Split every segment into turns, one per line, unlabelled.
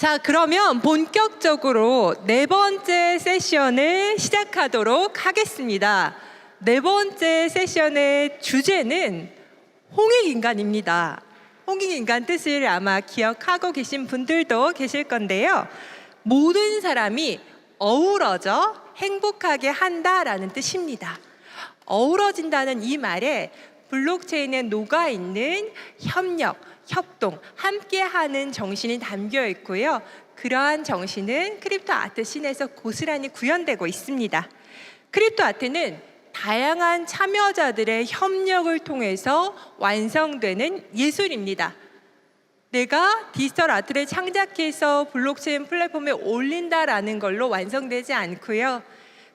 자, 그러면 본격적으로 네 번째 세션을 시작하도록 하겠습니다. 네 번째 세션의 주제는 홍익인간입니다. 홍익인간 뜻을 아마 기억하고 계신 분들도 계실 건데요. 모든 사람이 어우러져 행복하게 한다라는 뜻입니다. 어우러진다는 이 말에 블록체인에 녹아있는 협력, 협동, 함께하는 정신이 담겨 있고요. 그러한 정신은 크립토 아트 씬에서 고스란히 구현되고 있습니다. 크립토 아트는 다양한 참여자들의 협력을 통해서 완성되는 예술입니다. 내가 디지털 아트를 창작해서 블록체인 플랫폼에 올린다라는 걸로 완성되지 않고요.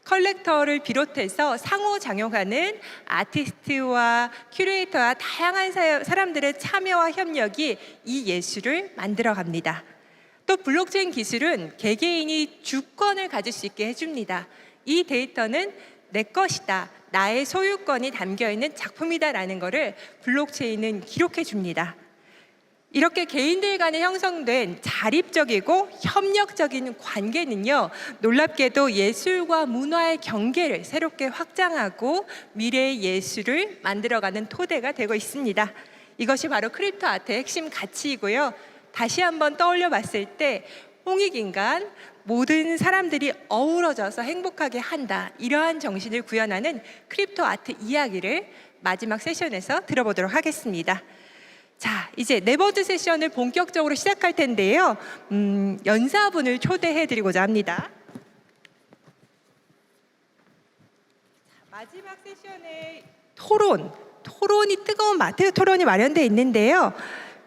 컬렉터를 비롯해서 상호작용하는 아티스트와 큐레이터와 다양한 사람들의 참여와 협력이 이 예술을 만들어갑니다. 또 블록체인 기술은 개개인이 주권을 가질 수 있게 해줍니다. 이 데이터는 내 것이다, 나의 소유권이 담겨있는 작품이다라는 것을 블록체인은 기록해 줍니다. 이렇게 개인들 간에 형성된 자립적이고 협력적인 관계는요, 놀랍게도 예술과 문화의 경계를 새롭게 확장하고 미래의 예술을 만들어가는 토대가 되고 있습니다. 이것이 바로 크립토 아트의 핵심 가치이고요. 다시 한번 떠올려 봤을 때 홍익인간, 모든 사람들이 어우러져서 행복하게 한다, 이러한 정신을 구현하는 크립토 아트 이야기를 마지막 세션에서 들어보도록 하겠습니다. 자, 이제 네 번째 세션을 본격적으로 시작할 텐데요. 연사분을 초대해드리고자 합니다. 마지막 세션의 토론이 뜨거운 토론이 마련되어 있는데요.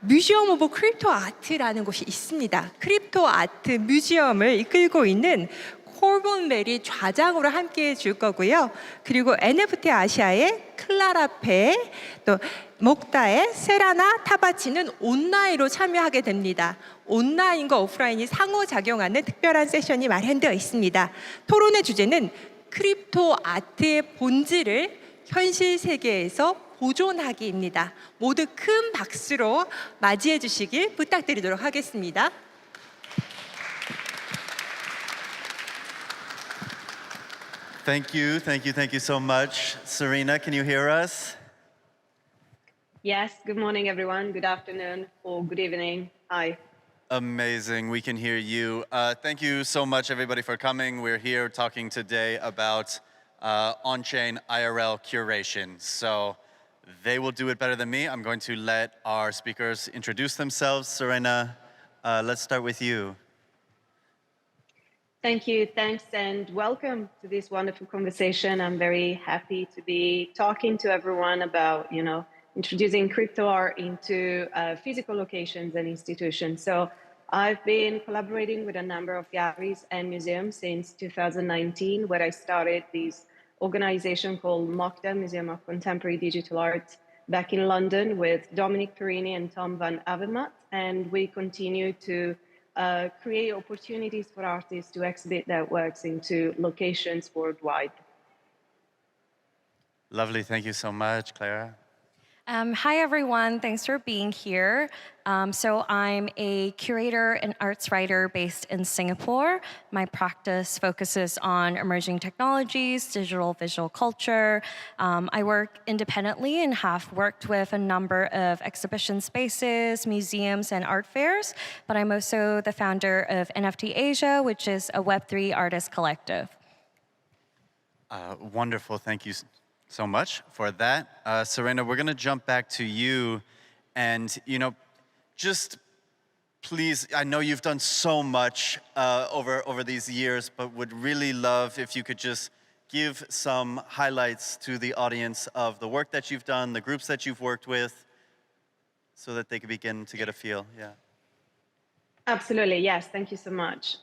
뮤지엄 오브 크립토 아트라는 곳이 있습니다. 크립토 아트 뮤지엄을 이끌고 있는 콜본 멜이 좌장으로 함께해 줄 거고요. 그리고 NFT 아시아의 클라라 페, 또 목다의 세라나 타바치는 온라인으로 참여하게 됩니다. 온라인과 오프라인이 상호작용하는 특별한 세션이 마련되어 있습니다. 토론의 주제는 크립토 아트의 본질을 현실 세계에서 보존하기입니다. 모두 큰 박수로 맞이해 주시길 부탁드리도록 하겠습니다.
Thank you so much. Serena, can you hear us?
Yes, good morning, everyone. Good afternoon or good evening. Hi.
Amazing, we can hear you. Thank you so much, everybody, for coming. We're here talking today about on-chain IRL curation. So they will do it better than me. I'm going to let our speakers introduce themselves. Serena, let's start with you.
Thank you, thanks, and welcome to this wonderful conversation. I'm very happy to be talking to everyone about, introducing crypto art into physical locations and institutions. So I've been collaborating with a number of galleries and museums since 2019, where I started this organization called Mokda, Museum of Contemporary Digital Art, back in London with Dominic Perini and Tom van Avermaet, and we continue to create opportunities for artists to exhibit their works into locations worldwide.
Lovely, thank you so much, Clara.
Hi, everyone. Thanks for being here. So I'm a curator and arts writer based in Singapore. My practice focuses on emerging technologies, digital visual culture. I work independently and have worked with a number of exhibition spaces, museums, and art fairs. But I'm also the founder of NFT Asia, which is a Web3 artist collective.
Wonderful, thank you so much for that. Serena, we're gonna jump back to you and, just please, I know you've done so much over these years, but would really love if you could just give some highlights to the audience of the work that you've done, the groups that you've worked with, so that they can begin to get a feel, yeah.
Absolutely, yes, thank you so much.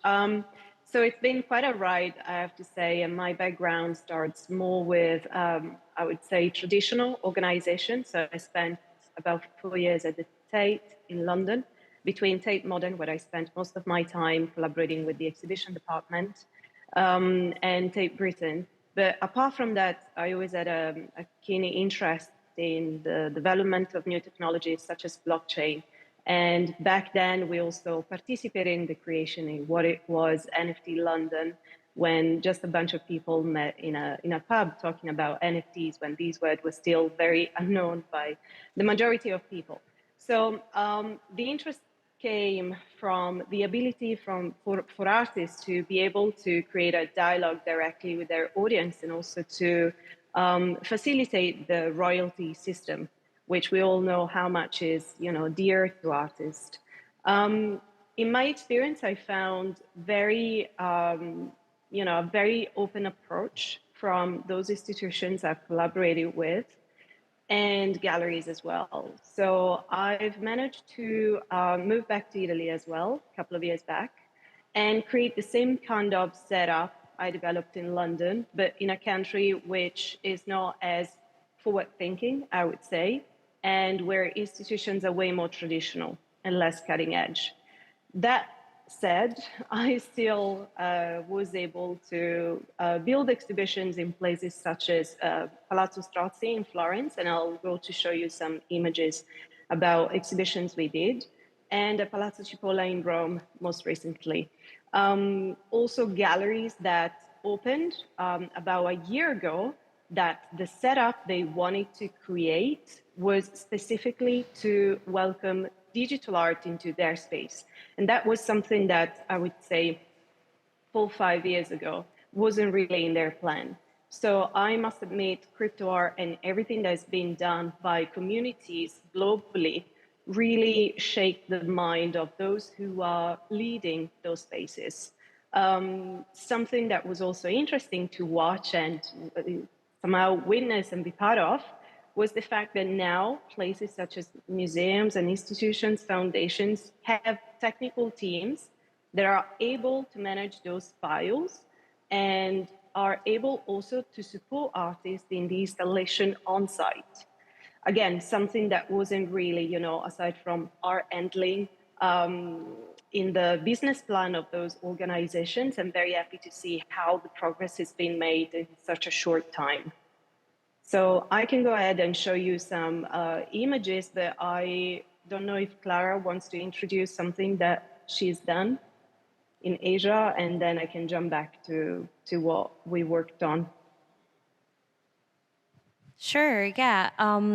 So it's been quite a ride, I have to say, and my background starts more with, I would say, traditional organization. So I spent about 4 years at the Tate in London, between Tate Modern, where I spent most of my time collaborating with the exhibition department, and Tate Britain. But apart from that, I always had a keen interest in the development of new technologies such as blockchain. And back then, we also participated in the creation in what it was NFT London, when just a bunch of people met in a pub talking about NFTs, when these words were still very unknown by the majority of people. So the interest came from the ability for artists to be able to create a dialogue directly with their audience, and also to facilitate the royalty system, which we all know how much is dear to artists. In my experience, I found a very open approach from those institutions I've collaborated with, and galleries as well. So I've managed to move back to Italy as well, a couple of years back, and create the same kind of setup I developed in London, but in a country which is not as forward-thinking, I would say, and where institutions are way more traditional and less cutting edge. That said, I still was able to build exhibitions in places such as Palazzo Strozzi in Florence, and I'll go to show you some images about exhibitions we did, and Palazzo Cipolla in Rome most recently. Also galleries that opened about a year ago, that the setup they wanted to create was specifically to welcome digital art into their space. And that was something that I would say 4 or 5 years ago wasn't really in their plan. So I must admit, crypto art and everything that's been done by communities globally really shake the mind of those who are leading those spaces. Something that was also interesting to watch and somehow witness and be part of was the fact that now places such as museums and institutions, foundations, have technical teams that are able to manage those files and are able also to support artists in the installation on site. Again, something that wasn't really, aside from art handling, in the business plan of those organizations. I'm very happy to see how the progress has been made in such a short time. So I can go ahead and show you some images, but I don't know if Clara wants to introduce something that she's done in Asia, and then I can jump back to what we worked on.
Sure, yeah.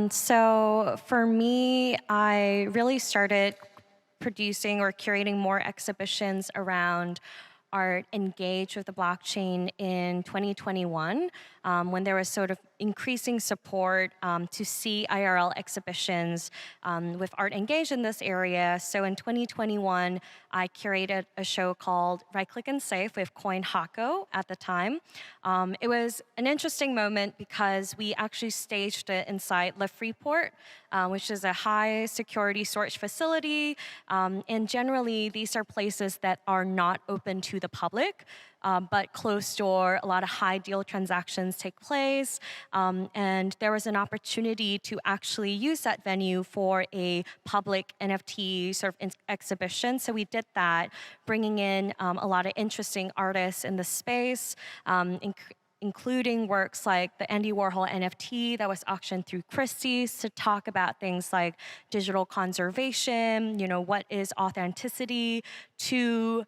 So for me, I really started producing or curating more exhibitions around art engaged with the blockchain in 2021, when there was sort of increasing support to see IRL exhibitions with art engaged in this area. So in 2021, I curated a show called Right Click and Save with Coin Hako at the time. It was an interesting moment because we actually staged it inside Le Freeport, which is a high security storage facility. And generally, these are places that are not open to the public, but closed door, a lot of high deal transactions take place. And there was an opportunity to actually use that venue for a public NFT sort of exhibition. So we did that, bringing in a lot of interesting artists in the space, including works like the Andy Warhol NFT that was auctioned through Christie's, to talk about things like digital conservation, what is authenticity, to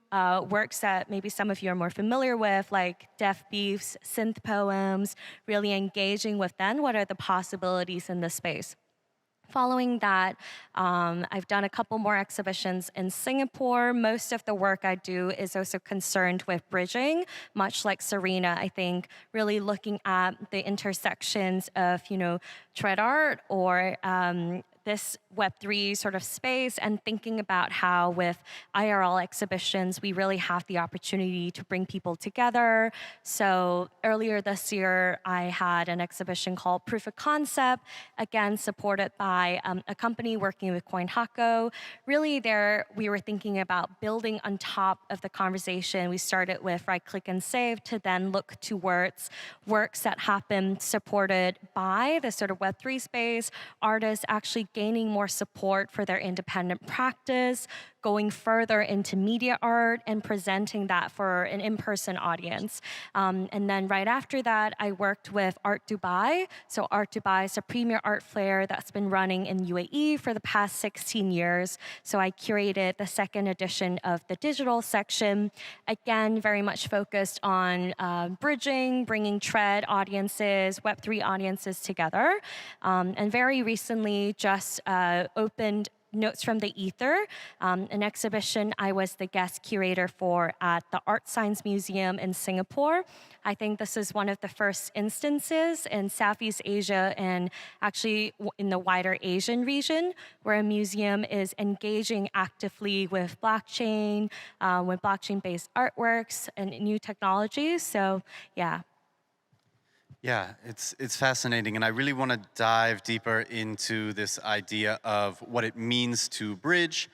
works that maybe some of you are more familiar with, like Def Beef's synth poems, really engaging with then what are the possibilities in this space. Following that, I've done a couple more exhibitions in Singapore. Most of the work I do is also concerned with bridging, much like Serena, I think, really looking at the intersections of, thread art or this Web3 sort of space, and thinking about how with IRL exhibitions, we really have the opportunity to bring people together. So earlier this year, I had an exhibition called Proof of Concept, again, supported by a company working with CoinHako. Really there, we were thinking about building on top of the conversation. We started with Right Click and Save to then look towards works that happen supported by the sort of Web3 space, artists actually gaining more support for their independent practice, going further into media art, and presenting that for an in-person audience. And then right after that, I worked with Art Dubai. So Art Dubai is a premier art fair that's been running in UAE for the past 16 years. So I curated the second edition of the digital section. Again, very much focused on bridging, bringing TRED audiences, Web3 audiences together. And very recently just opened Notes from the Ether, an exhibition I was the guest curator for at the Art Science Museum in Singapore. I think this is one of the first instances in Southeast Asia and actually in the wider Asian region where a museum is engaging actively with blockchain-based artworks and new technologies. So, yeah.
Yeah, it's fascinating, and I really want to dive deeper into this idea of what it means to bridge,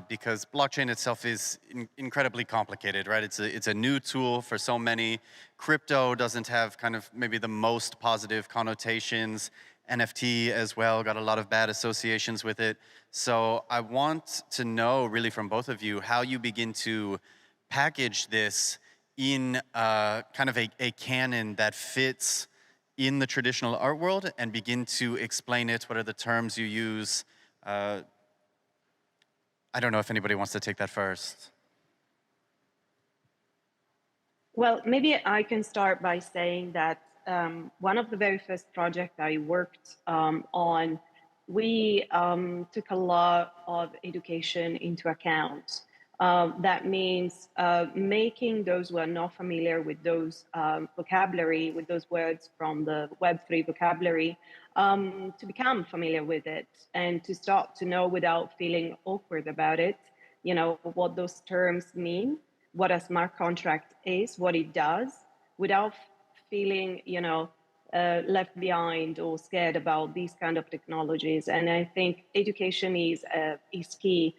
because blockchain itself is incredibly complicated, right? It's a new tool for so many. Crypto doesn't have kind of maybe the most positive connotations. NFT as well got a lot of bad associations with it. So I want to know really from both of you how you begin to package this in kind of a canon that fits in the traditional art world and begin to explain it. What are the terms you use? I don't know if anybody wants to take that first.
Well, maybe I can start by saying that one of the very first projects I worked on, we took a lot of education into account. That means making those who are not familiar with those vocabulary, with those words from the Web3 vocabulary, to become familiar with it and to start to know without feeling awkward about it, what those terms mean, what a smart contract is, what it does, without feeling, left behind or scared about these kind of technologies. And I think education is key.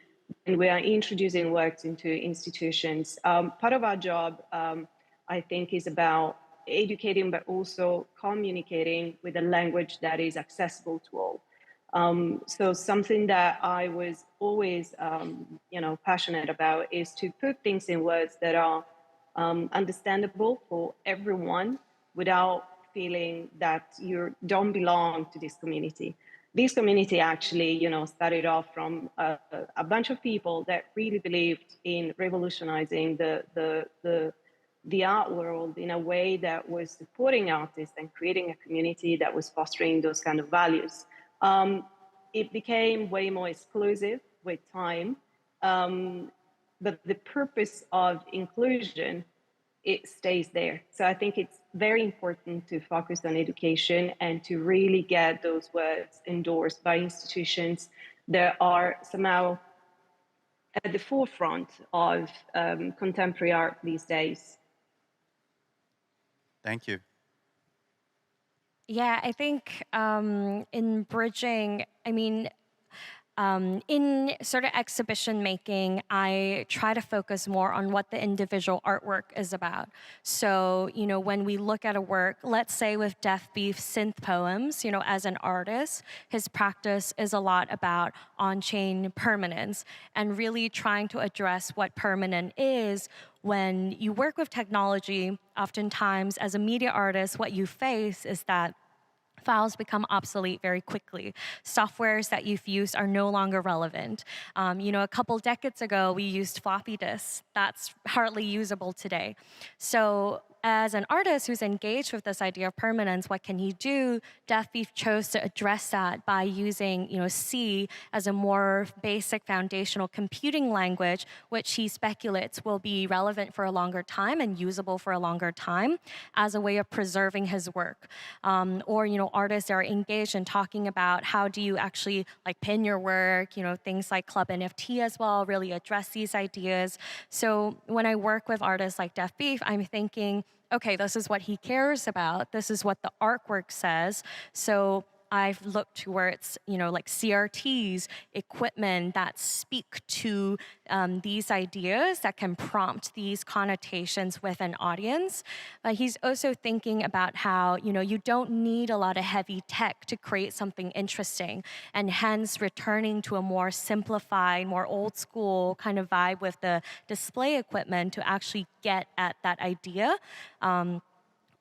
And we are introducing works into institutions. Part of our job, I think, is about educating, but also communicating with a language that is accessible to all. So something that I was always, passionate about is to put things in words that are understandable for everyone without feeling that you don't belong to this community. This community actually, started off from a bunch of people that really believed in revolutionizing the art world in a way that was supporting artists and creating a community that was fostering those kind of values. It became way more exclusive with time, but the purpose of inclusion, it stays there. So I think it's very important to focus on education and to really get those words endorsed by institutions that are somehow at the forefront of contemporary art these days.
Thank you.
Yeah, I think in bridging, in sort of exhibition making, I try to focus more on what the individual artwork is about. So, when we look at a work, let's say with Death Beef synth poems, as an artist, his practice is a lot about on-chain permanence and really trying to address what permanent is. When you work with technology, oftentimes as a media artist, what you face is that files become obsolete very quickly. Softwares that you've used are no longer relevant. A couple decades ago, we used floppy disks. That's hardly usable today. So as an artist who's engaged with this idea of permanence, what can he do? Death Beef chose to address that by using C as a more basic foundational computing language, which he speculates will be relevant for a longer time and usable for a longer time as a way of preserving his work. Or artists are engaged in talking about how do you actually pin your work, things like Club NFT as well, really address these ideas. So when I work with artists like Death Beef, I'm thinking, okay, this is what he cares about. This is what the artwork says. So I've looked towards, like CRTs, equipment that speak to these ideas that can prompt these connotations with an audience. But he's also thinking about how, you don't need a lot of heavy tech to create something interesting, and hence returning to a more simplified, more old school kind of vibe with the display equipment to actually get at that idea.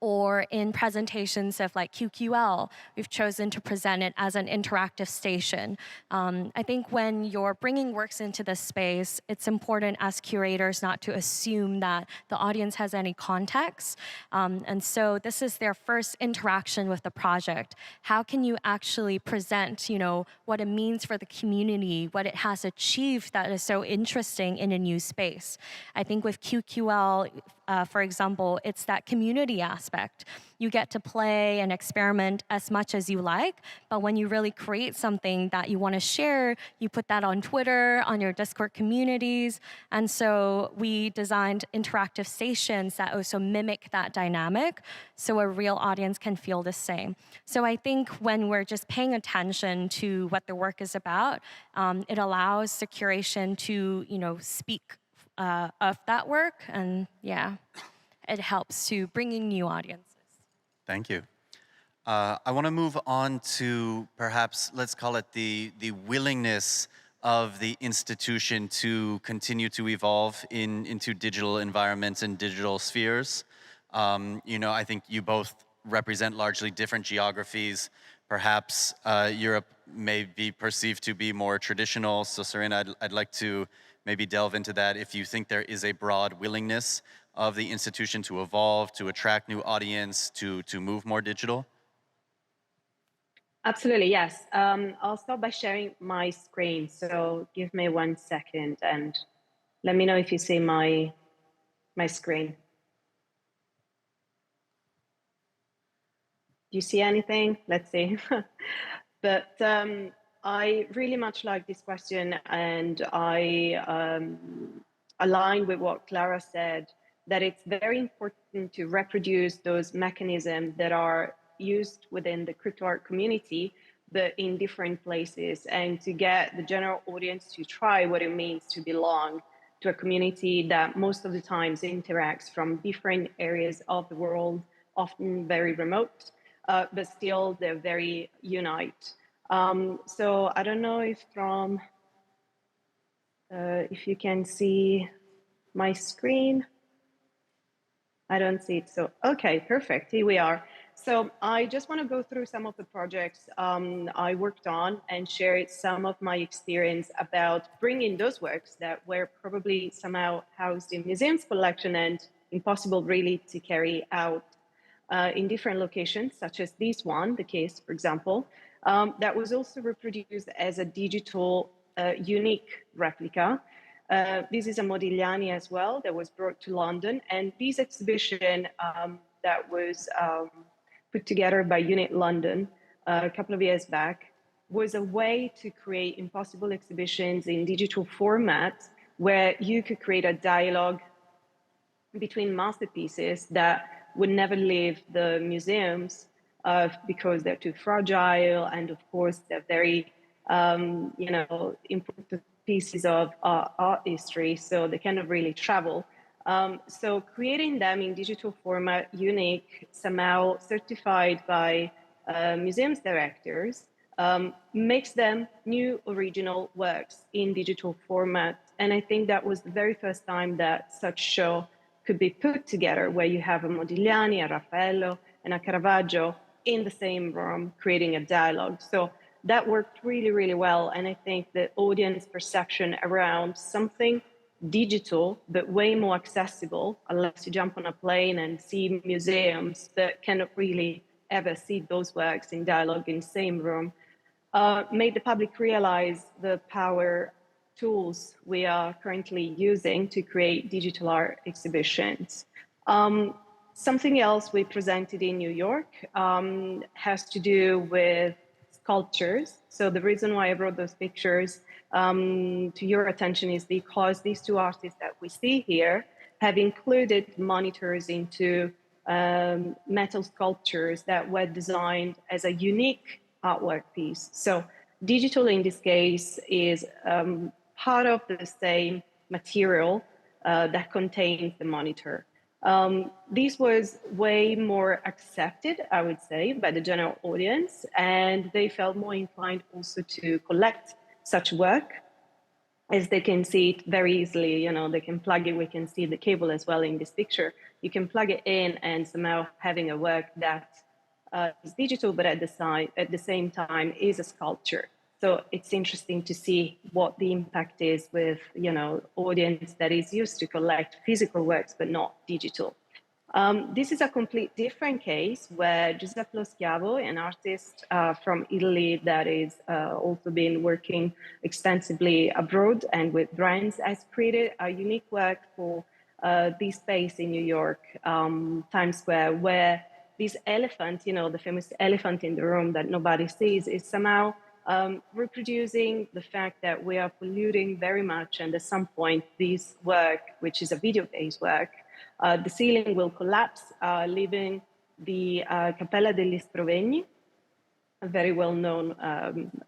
Or in presentations of like QQL, we've chosen to present it as an interactive station. I think when you're bringing works into this space, it's important as curators not to assume that the audience has any context. And so this is their first interaction with the project. How can you actually present, what it means for the community, what it has achieved that is so interesting in a new space? I think with QQL, for example, it's that community aspect. You get to play and experiment as much as you like, but when you really create something that you want to share, you put that on Twitter, on your Discord communities. And so we designed interactive stations that also mimic that dynamic so a real audience can feel the same. So I think when we're just paying attention to what the work is about, it allows the curation to, speak of that work, and it helps to bringing new audiences.
Thank you. I want to move on to perhaps, let's call it the willingness of the institution to continue to evolve into digital environments and digital spheres. I think you both represent largely different geographies. Perhaps Europe may be perceived to be more traditional. So Serena, I'd like to maybe delve into that. If you think there is a broad willingness of the institution to evolve, to attract new audience, to move more digital?
Absolutely, yes. I'll start by sharing my screen. So give me 1 second and let me know if you see my screen. Do you see anything? Let's see. But I really much like this question, and I align with what Clara said, that it's very important to reproduce those mechanisms that are used within the crypto art community, but in different places, and to get the general audience to try what it means to belong to a community that most of the times interacts from different areas of the world, often very remote, but still they're very unite. So I don't know if if you can see my screen. I don't see it. So, okay, perfect. Here we are. So I just want to go through some of the projects I worked on and share some of my experience about bringing those works that were probably somehow housed in museums collection and impossible really to carry out in different locations, such as this one, the case, for example, that was also reproduced as a digital unique replica. This is a Modigliani as well that was brought to London. And this exhibition that was put together by Unit London a couple of years back was a way to create impossible exhibitions in digital format where you could create a dialogue between masterpieces that would never leave the museums because they're too fragile. And of course, they're very, important pieces of art history, so they cannot really travel. So creating them in digital format, unique, somehow certified by museums directors, makes them new original works in digital format. And I think that was the very first time that such show could be put together, where you have a Modigliani, a Raffaello, and a Caravaggio in the same room, creating a dialogue. So that worked really, really well. And I think the audience perception around something digital, but way more accessible, unless you jump on a plane and see museums that cannot really ever see those works in dialogue in the same room, made the public realize the power tools we are currently using to create digital art exhibitions. Something else we presented in New York has to do with sculptures. So the reason why I brought those pictures to your attention is because these two artists that we see here have included monitors into metal sculptures that were designed as a unique artwork piece. So digital in this case is part of the same material that contains the monitor. This was way more accepted, I would say, by the general audience, and they felt more inclined also to collect such work, as they can see it very easily. You know, they can plug it. We can see the cable as well in this picture. You can plug it in and somehow having a work that is digital, but at the same time is a sculpture. So it's interesting to see what the impact is with, you know, audience that is used to collect physical works, but not digital. This is a complete different case where Giuseppe Lo Schiavo, an artist from Italy that is also been working extensively abroad and with brands, has created a unique work for this space in New York, Times Square, where this elephant, you know, the famous elephant in the room that nobody sees, is somehow reproducing the fact that we are polluting very much. And at some point, this work, which is a video-based work, the ceiling will collapse, leaving the Cappella degli Sprovegni, a very well-known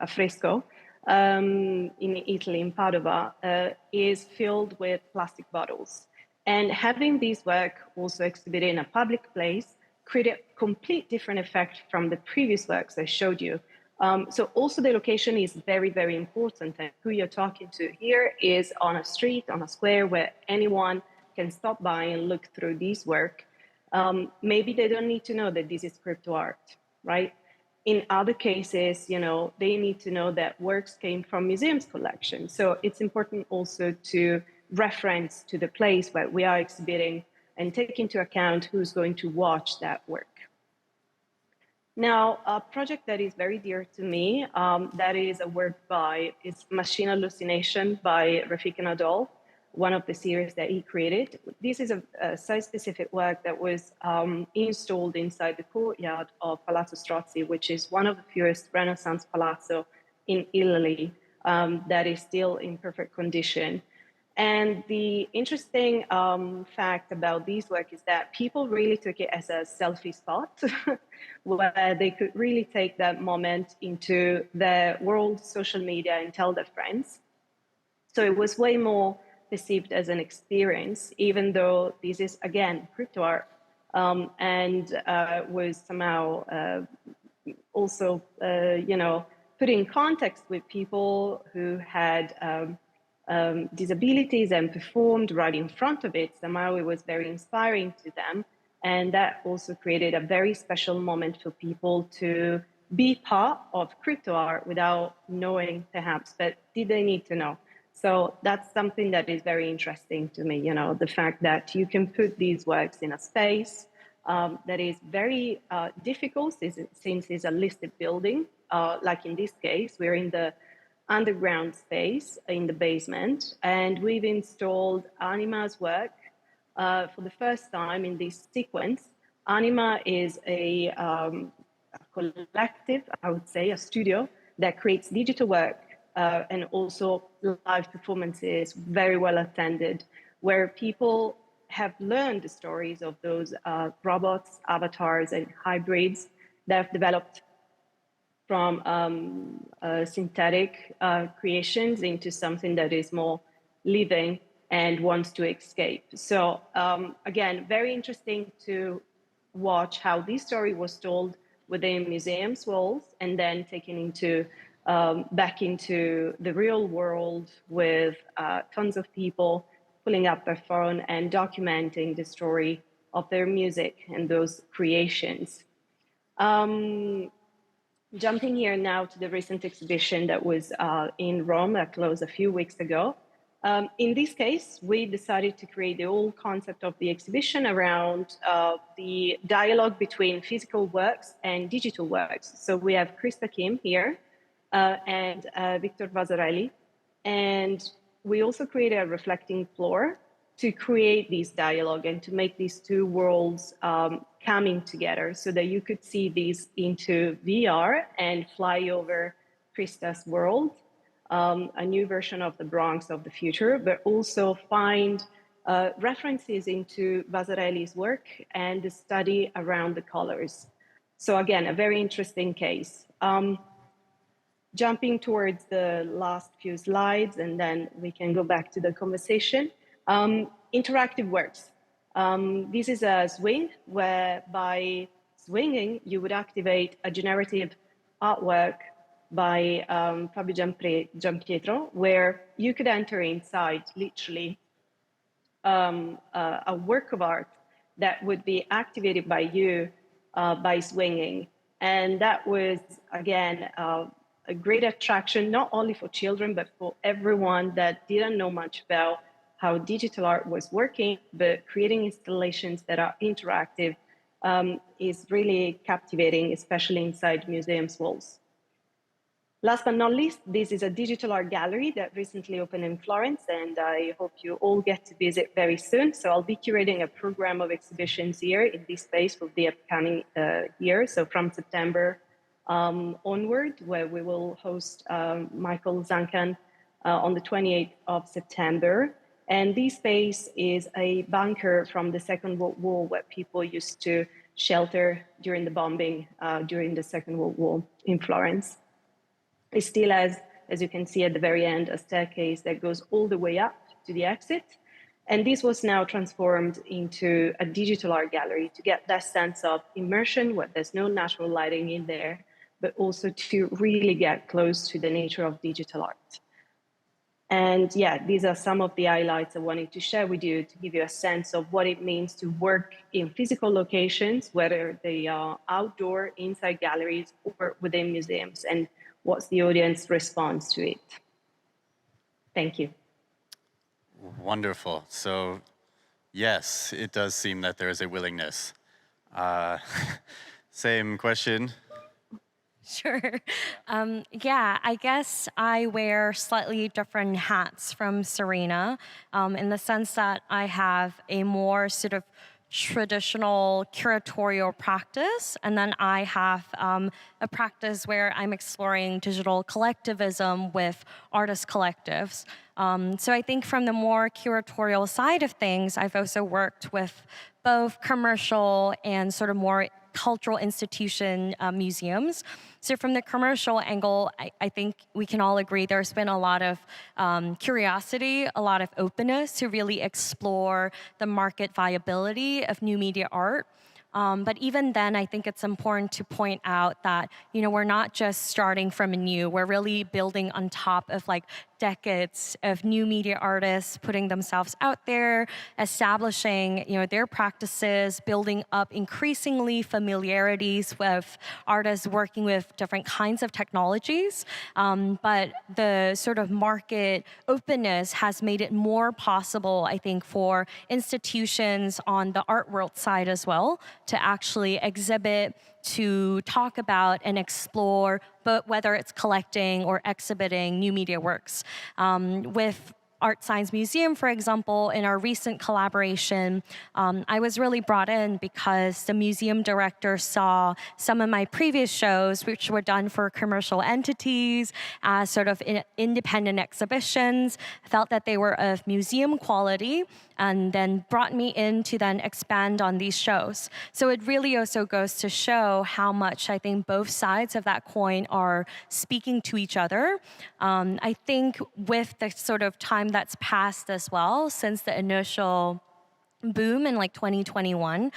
fresco in Italy, in Padova, is filled with plastic bottles. And having this work also exhibited in a public place created a complete different effect from the previous works I showed you. So also the location is very, very important. And who you're talking to here is on a street, on a square where anyone can stop by and look through this work. Maybe they don't need to know that this is crypto art, right? In other cases, you know, they need to know that works came from museums collection. So it's important also to reference to the place where we are exhibiting and take into account who's going to watch that work. Now, a project that is very dear to me, that is a work by, it's Machine Hallucination by Rafik Nadal, one of the series that he created. This is a site-specific work that was installed inside the courtyard of Palazzo Strozzi, which is one of the fewest Renaissance palazzo in Italy that is still in perfect condition. And the interesting fact about this work is that people really took it as a selfie spot where they could really take that moment into their world, social media, and tell their friends. So it was way more perceived as an experience, even though this is, again, crypto art, and was somehow also, you know, put in context with people who had disabilities and performed right in front of it. Somehow it was very inspiring to them. And that also created a very special moment for people to be part of crypto art without knowing, perhaps, but did they need to know? So that's something that is very interesting to me, you know, the fact that you can put these works in a space that is very difficult since it's a listed building. Like in this case, we're in the underground space in the basement, and we've installed Anima's work for the first time in this sequence. Anima is a collective, I would say, a studio that creates digital work and also live performances, very well attended, where people have learned the stories of those robots, avatars, and hybrids that have developed from synthetic creations into something that is more living and wants to escape. So again, very interesting to watch how this story was told within museums' walls and then taken into back into the real world with tons of people pulling up their phone and documenting the story of their music and those creations. Jumping here now to the recent exhibition that was in Rome that closed a few weeks ago. In this case, we decided to create the whole concept of the exhibition around the dialogue between physical works and digital works. So we have Minji Kim here and Victor Vasarely. And we also created a reflecting floor to create this dialogue and to make these two worlds coming together so that you could see these into VR and fly over Krista's world, a new version of the Bronx of the future, but also find references into Vasarely's work and the study around the colors. So again, a very interesting case. Jumping towards the last few slides, and then we can go back to the conversation. Interactive works. This is a swing where by swinging, you would activate a generative artwork by Fabio Giampietro, where you could enter inside literally a work of art that would be activated by you by swinging. And that was, again, a great attraction, not only for children, but for everyone that didn't know much about how digital art was working, but creating installations that are interactive is really captivating, especially inside museums' walls. Last but not least, this is a digital art gallery that recently opened in Florence, and I hope you all get to visit very soon. So I'll be curating a program of exhibitions here in this space for the upcoming year. So from September onward, where we will host Michael Zancan on the 28th of September. And this space is a bunker from the Second World War where people used to shelter during the bombing during the Second World War in Florence. It still has, as you can see at the very end, a staircase that goes all the way up to the exit. And this was now transformed into a digital art gallery to get that sense of immersion where there's no natural lighting in there, but also to really get close to the nature of digital art. And yeah, these are some of the highlights I wanted to share with you to give you a sense of what it means to work in physical locations, whether they are outdoor, inside galleries, or within museums, and what's the audience response to it. Thank you.
Wonderful. So, yes, it does seem that there is a willingness. Same question.
Sure. Yeah, I guess I wear slightly different hats from Serena in the sense that I have a more sort of traditional curatorial practice, and then I have a practice where I'm exploring digital collectivism with artist collectives. So I think from the more curatorial side of things, I've also worked with both commercial and sort of more cultural institution museums. So from the commercial angle, I think we can all agree there's been a lot of curiosity, a lot of openness to really explore the market viability of new media art. But even then, I think it's important to point out that, you know, we're not just starting from anew. We're really building on top of like decades of new media artists putting themselves out there, establishing, you know, their practices, building up increasingly familiarities with artists working with different kinds of technologies. But the sort of market openness has made it more possible, I think, for institutions on the art world side as well to actually exhibit, to talk about and explore, but whether it's collecting or exhibiting new media works. With Art Science Museum, for example, in our recent collaboration, I was really brought in because the museum director saw some of my previous shows, which were done for commercial entities, as sort of independent exhibitions, felt that they were of museum quality, and then brought me in to then expand on these shows. So it really also goes to show how much I think both sides of that coin are speaking to each other. I think with the sort of time that's passed as well since the initial boom in like 2021,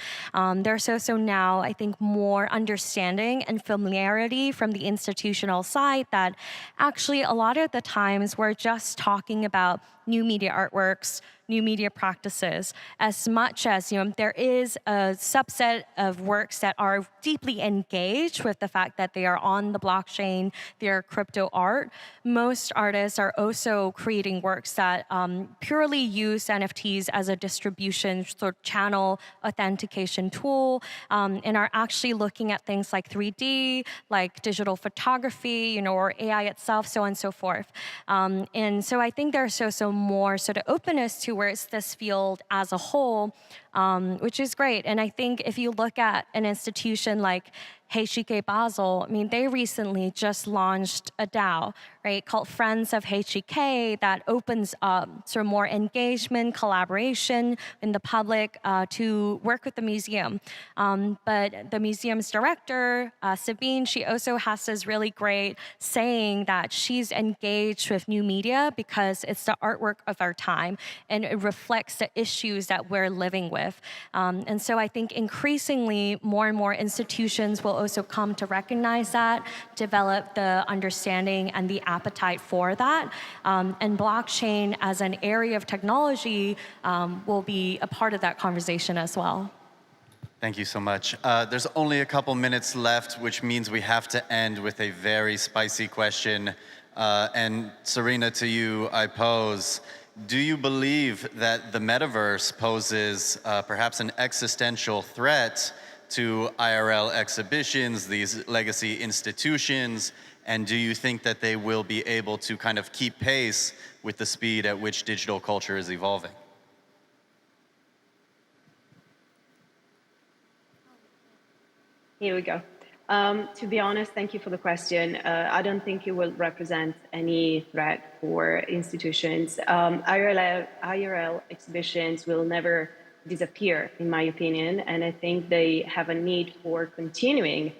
there's also now, I think, more understanding and familiarity from the institutional side that actually a lot of the times we're just talking about new media artworks, new media practices, as much as, you know, there is a subset of works that are deeply engaged with the fact that they are on the blockchain, they're crypto art. Most artists are also creating works that purely use NFTs as a distribution sort of channel authentication tool, and are actually looking at things like 3D, like digital photography, you know, or AI itself, so on and so forth. And so I think there's also more sort of openness towards this field as a whole, which is great. And I think if you look at an institution like HyeIn Basel, I mean, they recently just launched a DAO, right, called Friends of HyeIn that opens up sort of more engagement, collaboration in the public to work with the museum. But the museum's director, Sabine, she also has this really great saying that she's engaged with new media because it's the artwork of our time and it reflects the issues that we're living with. And so I think increasingly more and more institutions will also come to recognize that, develop the understanding and the appetite for that. And blockchain as an area of technology will be a part of that conversation as well.
Thank you so much. There's only a couple minutes left, which means we have to end with a very spicy question. And Serena, to you, I pose, do you believe that the metaverse poses perhaps an existential threat to IRL exhibitions, these legacy institutions, and do you think that they will be able to kind of keep pace with the speed at which digital culture is evolving?
Here we go. To be honest, thank you for the question. I don't think it will represent any threat for institutions. IRL exhibitions will never disappear, in my opinion, and I think they have a need for continuing.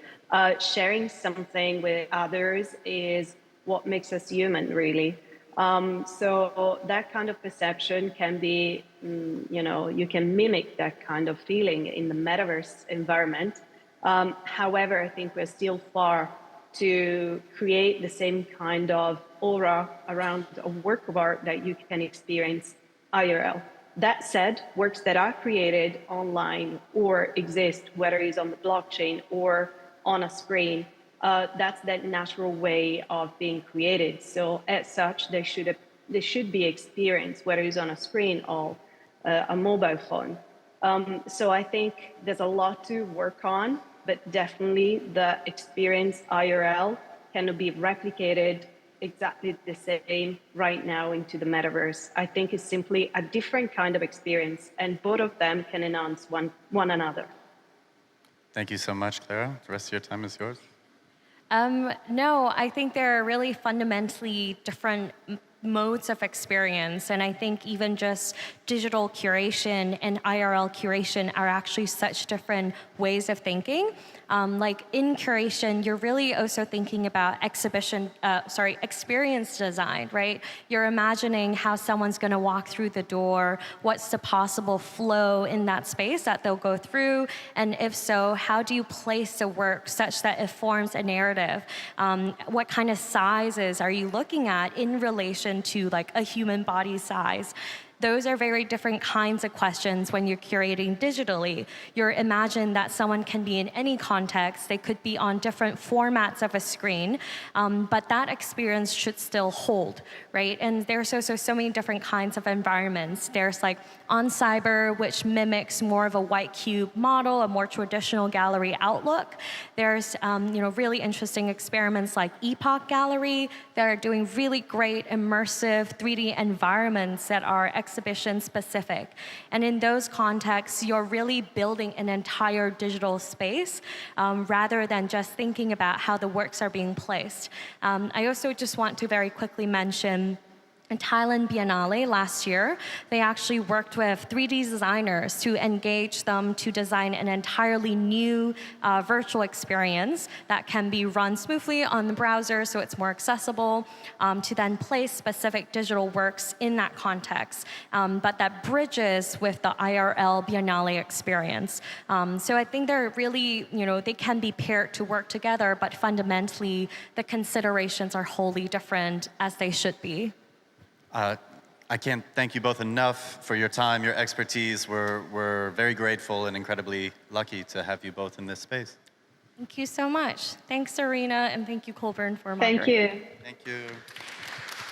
Sharing something with others is what makes us human, really. So that kind of perception can be, you can mimic that kind of feeling in the metaverse environment. However, I think we're still far to create the same kind of aura around a work of art that you can experience IRL. That said, works that are created online or exist, whether it's on the blockchain or on a screen, that's that natural way of being created. So as such, they should be experienced, whether it's on a screen or a mobile phone. So I think there's a lot to work on, but definitely the experience IRL cannot be replicated exactly the same right now into the metaverse. I think it's simply a different kind of experience, and both of them can enhance one another.
Thank you so much, Clara. The rest of your time is yours.
No, I think there are really fundamentally different modes of experience, and I think even just digital curation and IRL curation are actually such different ways of thinking. Like in curation, you're really also thinking about experience design, right? You're imagining how someone's going to walk through the door, what's the possible flow in that space that they'll go through, and if so, how do you place the work such that it forms a narrative? What kind of sizes are you looking at in relation to like a human body size? Those are very different kinds of questions when you're curating digitally. You're imagine that someone can be in any context. They could be on different formats of a screen, but that experience should still hold, right? And there's also so many different kinds of environments. There's like on cyber, which mimics more of a white cube model, a more traditional gallery outlook. There's really interesting experiments like Epoch Gallery that are doing really great immersive 3D environments that are exhibition specific. And in those contexts, you're really building an entire digital space rather than just thinking about how the works are being placed. I also just want to very quickly mention in Thailand Biennale last year, they actually worked with 3D designers to engage them to design an entirely new virtual experience that can be run smoothly on the browser so it's more accessible, to then place specific digital works in that context, but that bridges with the IRL Biennale experience. So I think they're really, they can be paired to work together, but fundamentally the considerations are wholly different as they should be.
I can't thank you both enough for your time, your expertise. We're very grateful and incredibly lucky to have you both in this space.
Thank you so much. Thanks, Serena, and thank you, Colborn, for moderating.
Thank you.
Thank you.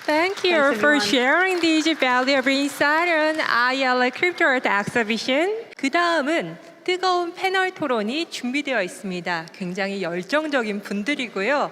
Thank you
Thanks,
for
everyone.
sharing these valuable insights on IRL Crypto Art Exhibition. 그 다음은 뜨거운 패널 토론이 준비되어 있습니다. 굉장히 열정적인 분들이고요.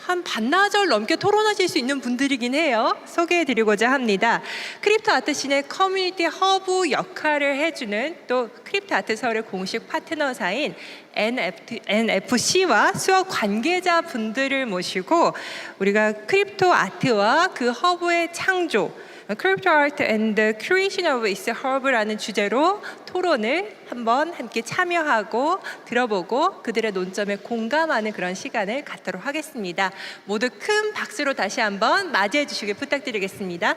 한 반나절 넘게 토론하실 수 있는 분들이긴 해요. 소개해드리고자 합니다. 크립토 아트 씬의 커뮤니티 허브 역할을 해주는 또 크립토 아트 서울의 공식 파트너사인 NFC와 수업 관계자 분들을 모시고 우리가 크립토 아트와 그 허브의 창조, Crypto Art and the Creation of its Hub라는 주제로 토론을 한번 함께 참여하고 들어보고 그들의 논점에 공감하는 그런 시간을 갖도록 하겠습니다. 모두 큰 박수로 다시 한번 맞이해 주시길 부탁드리겠습니다.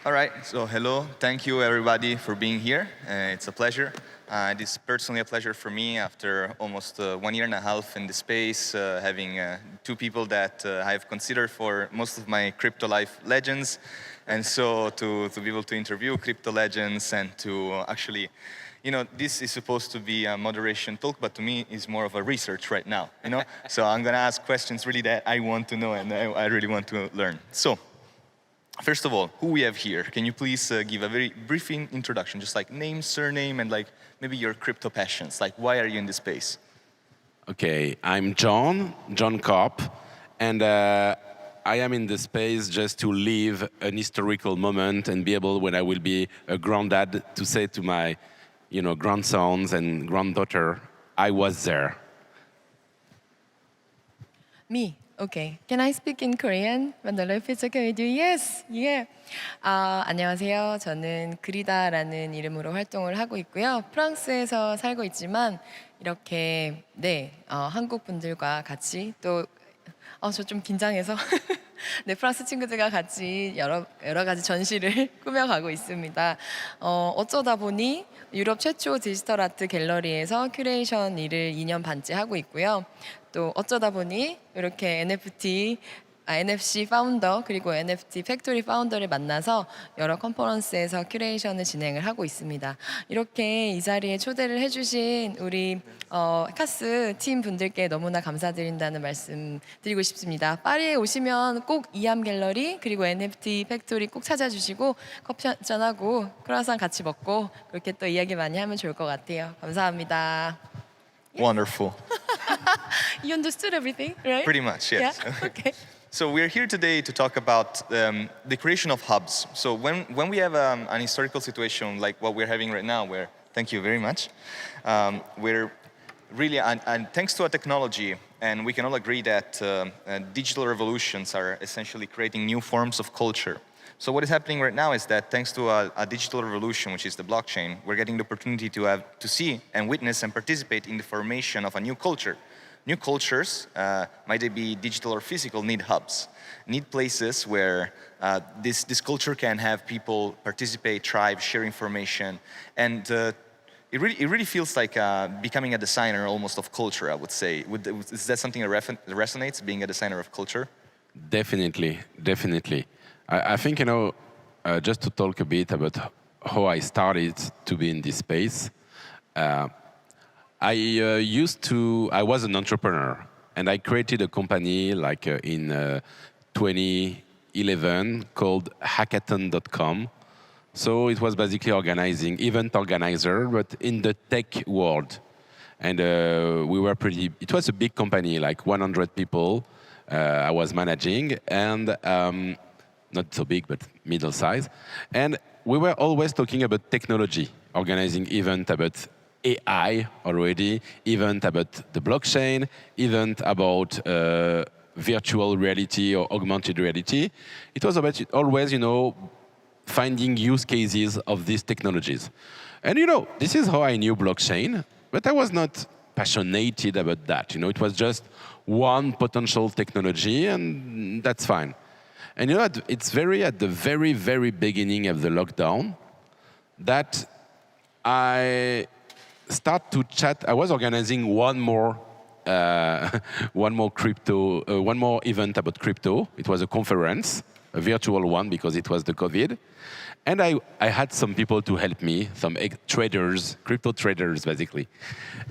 All right, so hello. Thank you everybody for being here. It's a pleasure. It is personally a pleasure for me after almost 1 year and a half in the space, having two people that I have considered for most of my crypto life legends. And so to be able to interview crypto legends and to actually, you know, this is supposed to be a moderation talk, but to me it's more of a research right now, you know? So I'm gonna ask questions really that I want to know and I really want to learn. So, first of all, who we have here? Can you please give a very brief introduction, just like name, surname, and like maybe your crypto passions? Like, why are you in this space?
Okay, I'm John Karp, and I am in the space just to live an historical moment and be able, when I will be a granddad, to say to my, grandsons and granddaughter, I was there.
Me. Okay. Can I speak in Korean? Vandalo, if it's okay with you? Yes. Yeah. 안녕하세요. 저는 그리다라는 이름으로 활동을 하고 있고요. 프랑스에서 살고 있지만 이렇게 한국 분들과 같이 또 저 좀 긴장해서 네, 프랑스 친구들과 같이 여러 가지 전시를 꾸며가고 있습니다. 어쩌다 보니 유럽 최초 디지털 아트 갤러리에서 큐레이션 일을 2년 반째 하고 있고요. 또 어쩌다 보니 이렇게 NFC 파운더 그리고 NFT 팩토리 파운더를 만나서 여러 컨퍼런스에서 큐레이션을 진행을 하고 있습니다. 이렇게 이 자리에 초대를 해주신 우리 카스 팀 분들께 너무나 감사드린다는 말씀 드리고 싶습니다. 파리에 오시면 꼭 이암 갤러리 그리고 NFT 팩토리 꼭 찾아주시고 커피 한잔하고 크루아상 같이 먹고 그렇게 또 이야기 많이 하면 좋을 것 같아요. 감사합니다.
Wonderful.
You understood everything, right?
Pretty much, yes.
Yeah? Okay.
So we're here today to talk about the creation of hubs. So when we have an historical situation like what we're having right now, where, thank you very much, we're really, and thanks to our technology, and we can all agree that digital revolutions are essentially creating new forms of culture. So what is happening right now is that thanks to a digital revolution, which is the blockchain, we're getting the opportunity to see and witness and participate in the formation of a new culture. New cultures, might they be digital or physical, need hubs, need places where this culture can have people participate, thrive, share information, and it really feels like becoming a designer almost of culture, I would say. Is that something that resonates, being a designer of culture?
Definitely. I think, just to talk a bit about how I started to be in this space, I was an entrepreneur, and I created a company like in 2011 called hackathon.com. So it was basically event organizer, but in the tech world. And it was a big company, like 100 people I was managing, and not so big, but middle size. And we were always talking about technology, organizing event about AI already, event about the blockchain, event about virtual reality or augmented reality. It was about always, finding use cases of these technologies. And this is how I knew blockchain, but I was not passionate about that. It was just one potential technology, and that's fine. And it's at the very, very beginning of the lockdown that I start to chat. I was organizing one more event about crypto. It was a conference, a virtual one because it was the COVID. And I had some people to help me, some traders, crypto traders, basically.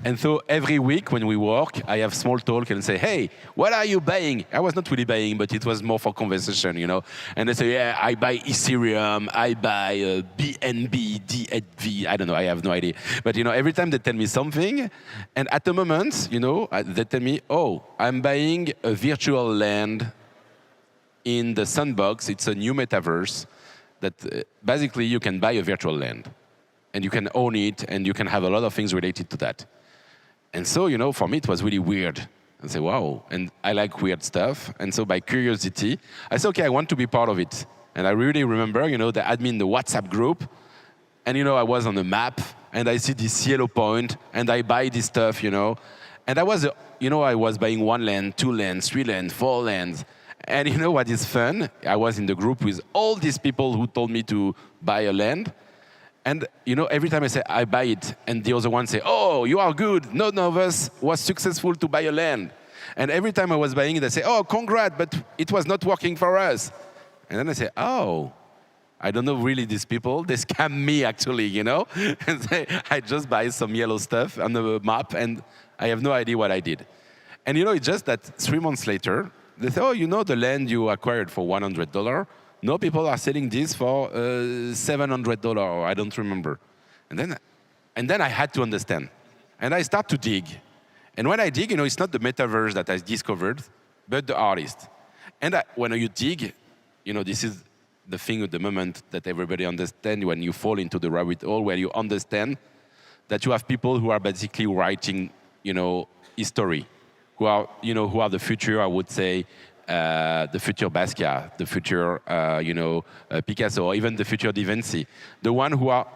And so every week when we work, I have small talk and say, hey, what are you buying? I was not really buying, but it was more for conversation, you know. And they say, yeah, I buy Ethereum, I buy BNB, DFV, I don't know, I have no idea. But, you know, every time they tell me something, and at the moment, you know, they tell me, oh, I'm buying a virtual land in the Sandbox. It's a new metaverse that basically you can buy a virtual land and you can own it and you can have a lot of things related to that. And so, you know, for me, it was really weird. I say, wow, and I like weird stuff. And so by curiosity, I said, okay, I want to be part of it. And I really remember, you know, they had me in the WhatsApp group and, you know, I was on the map and I see this yellow point and I buy this stuff, you know. And I was, you know, I was buying 1 land, 2 lands, 3 lands, 4 lands. And you know what is fun? I was in the group with all these people who told me to buy a land. And you know, every time I say, I buy it, and the other one say, oh, you are good. None of us was successful to buy a land. And every time I was buying it, they say, oh, congrats, but it was not working for us. And then I say, oh, I don't know really these people. They scam me, actually, you know? And I just buy some yellow stuff on the map, and I have no idea what I did. And you know, it's just that 3 months later, they say, oh, you know the land you acquired for $100? No, people are selling this for $700, or I don't remember. And then I had to understand. And I start to dig. And when I dig, you know, it's not the metaverse that I discovered, but the artist. And when you dig, you know, this is the thing at the moment that everybody understands when you fall into the rabbit hole, where you understand that you have people who are basically writing, you know, history. Who are the future, I would say, the future Basquiat, the future, Picasso, or even the future Da Vinci. The one who are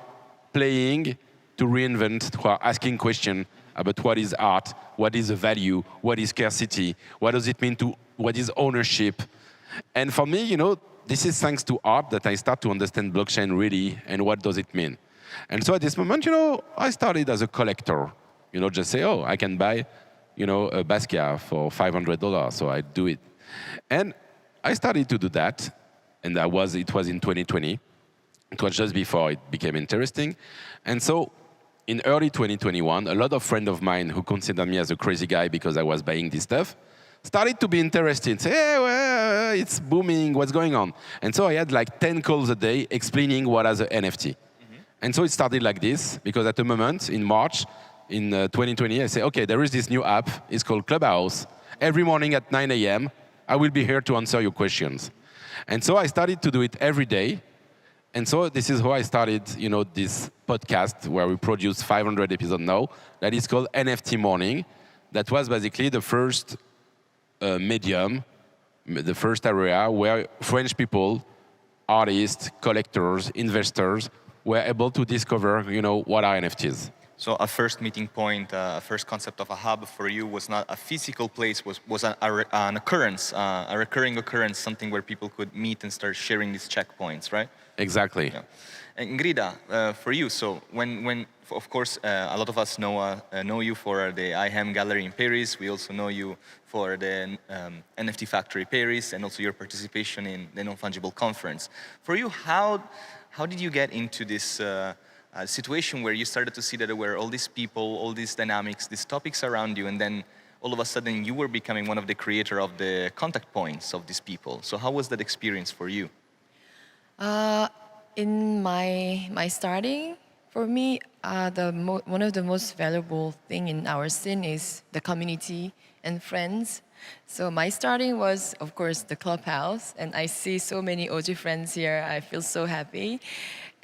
playing to reinvent, who are asking questions about what is art, what is the value, what is scarcity, what does it mean to, what is ownership. And for me, you know, this is thanks to art that I start to understand blockchain really and what does it mean. And so at this moment, you know, I started as a collector. You know, just say, oh, I can buy, you know, a Basquiat for $500, so I do it. And I started to do that, and it was in 2020. It was just before it became interesting. And so in early 2021, a lot of friends of mine who considered me as a crazy guy because I was buying this stuff started to be interested, say, hey, well, it's booming, what's going on? And so I had like 10 calls a day explaining what is an NFT. Mm-hmm. And so it started like this, because at the moment, in March, in 2020, I say, okay, there is this new app. It's called Clubhouse. Every morning at 9 a.m., I will be here to answer your questions. And so I started to do it every day. And so this is how I started, you know, this podcast where we produce 500 episodes now. That is called NFT Morning. That was basically the first medium, the first area where French people, artists, collectors, investors were able to discover, you know, what are NFTs.
So a first meeting point, a first concept of a hub for you was not a physical place, was an occurrence, a recurring occurrence, something where people could meet and start sharing these checkpoints, right?
Exactly.
Yeah. And Grida, for you, so when of course, a lot of us know you for the HyeIn gallery in Paris. We also know you for the NFT Factory Paris, and also your participation in the Non-Fungible conference. For you, how did you get into this situation where you started to see that there were all these people, all these dynamics, these topics around you, and then all of a sudden you were becoming one of the creator of the contact points of these people? So how was that experience for you?
In my starting, for me, one of the most valuable thing in our scene is the community and friends. So my starting was, of course, the Clubhouse, and I see so many OG friends here. I feel so happy.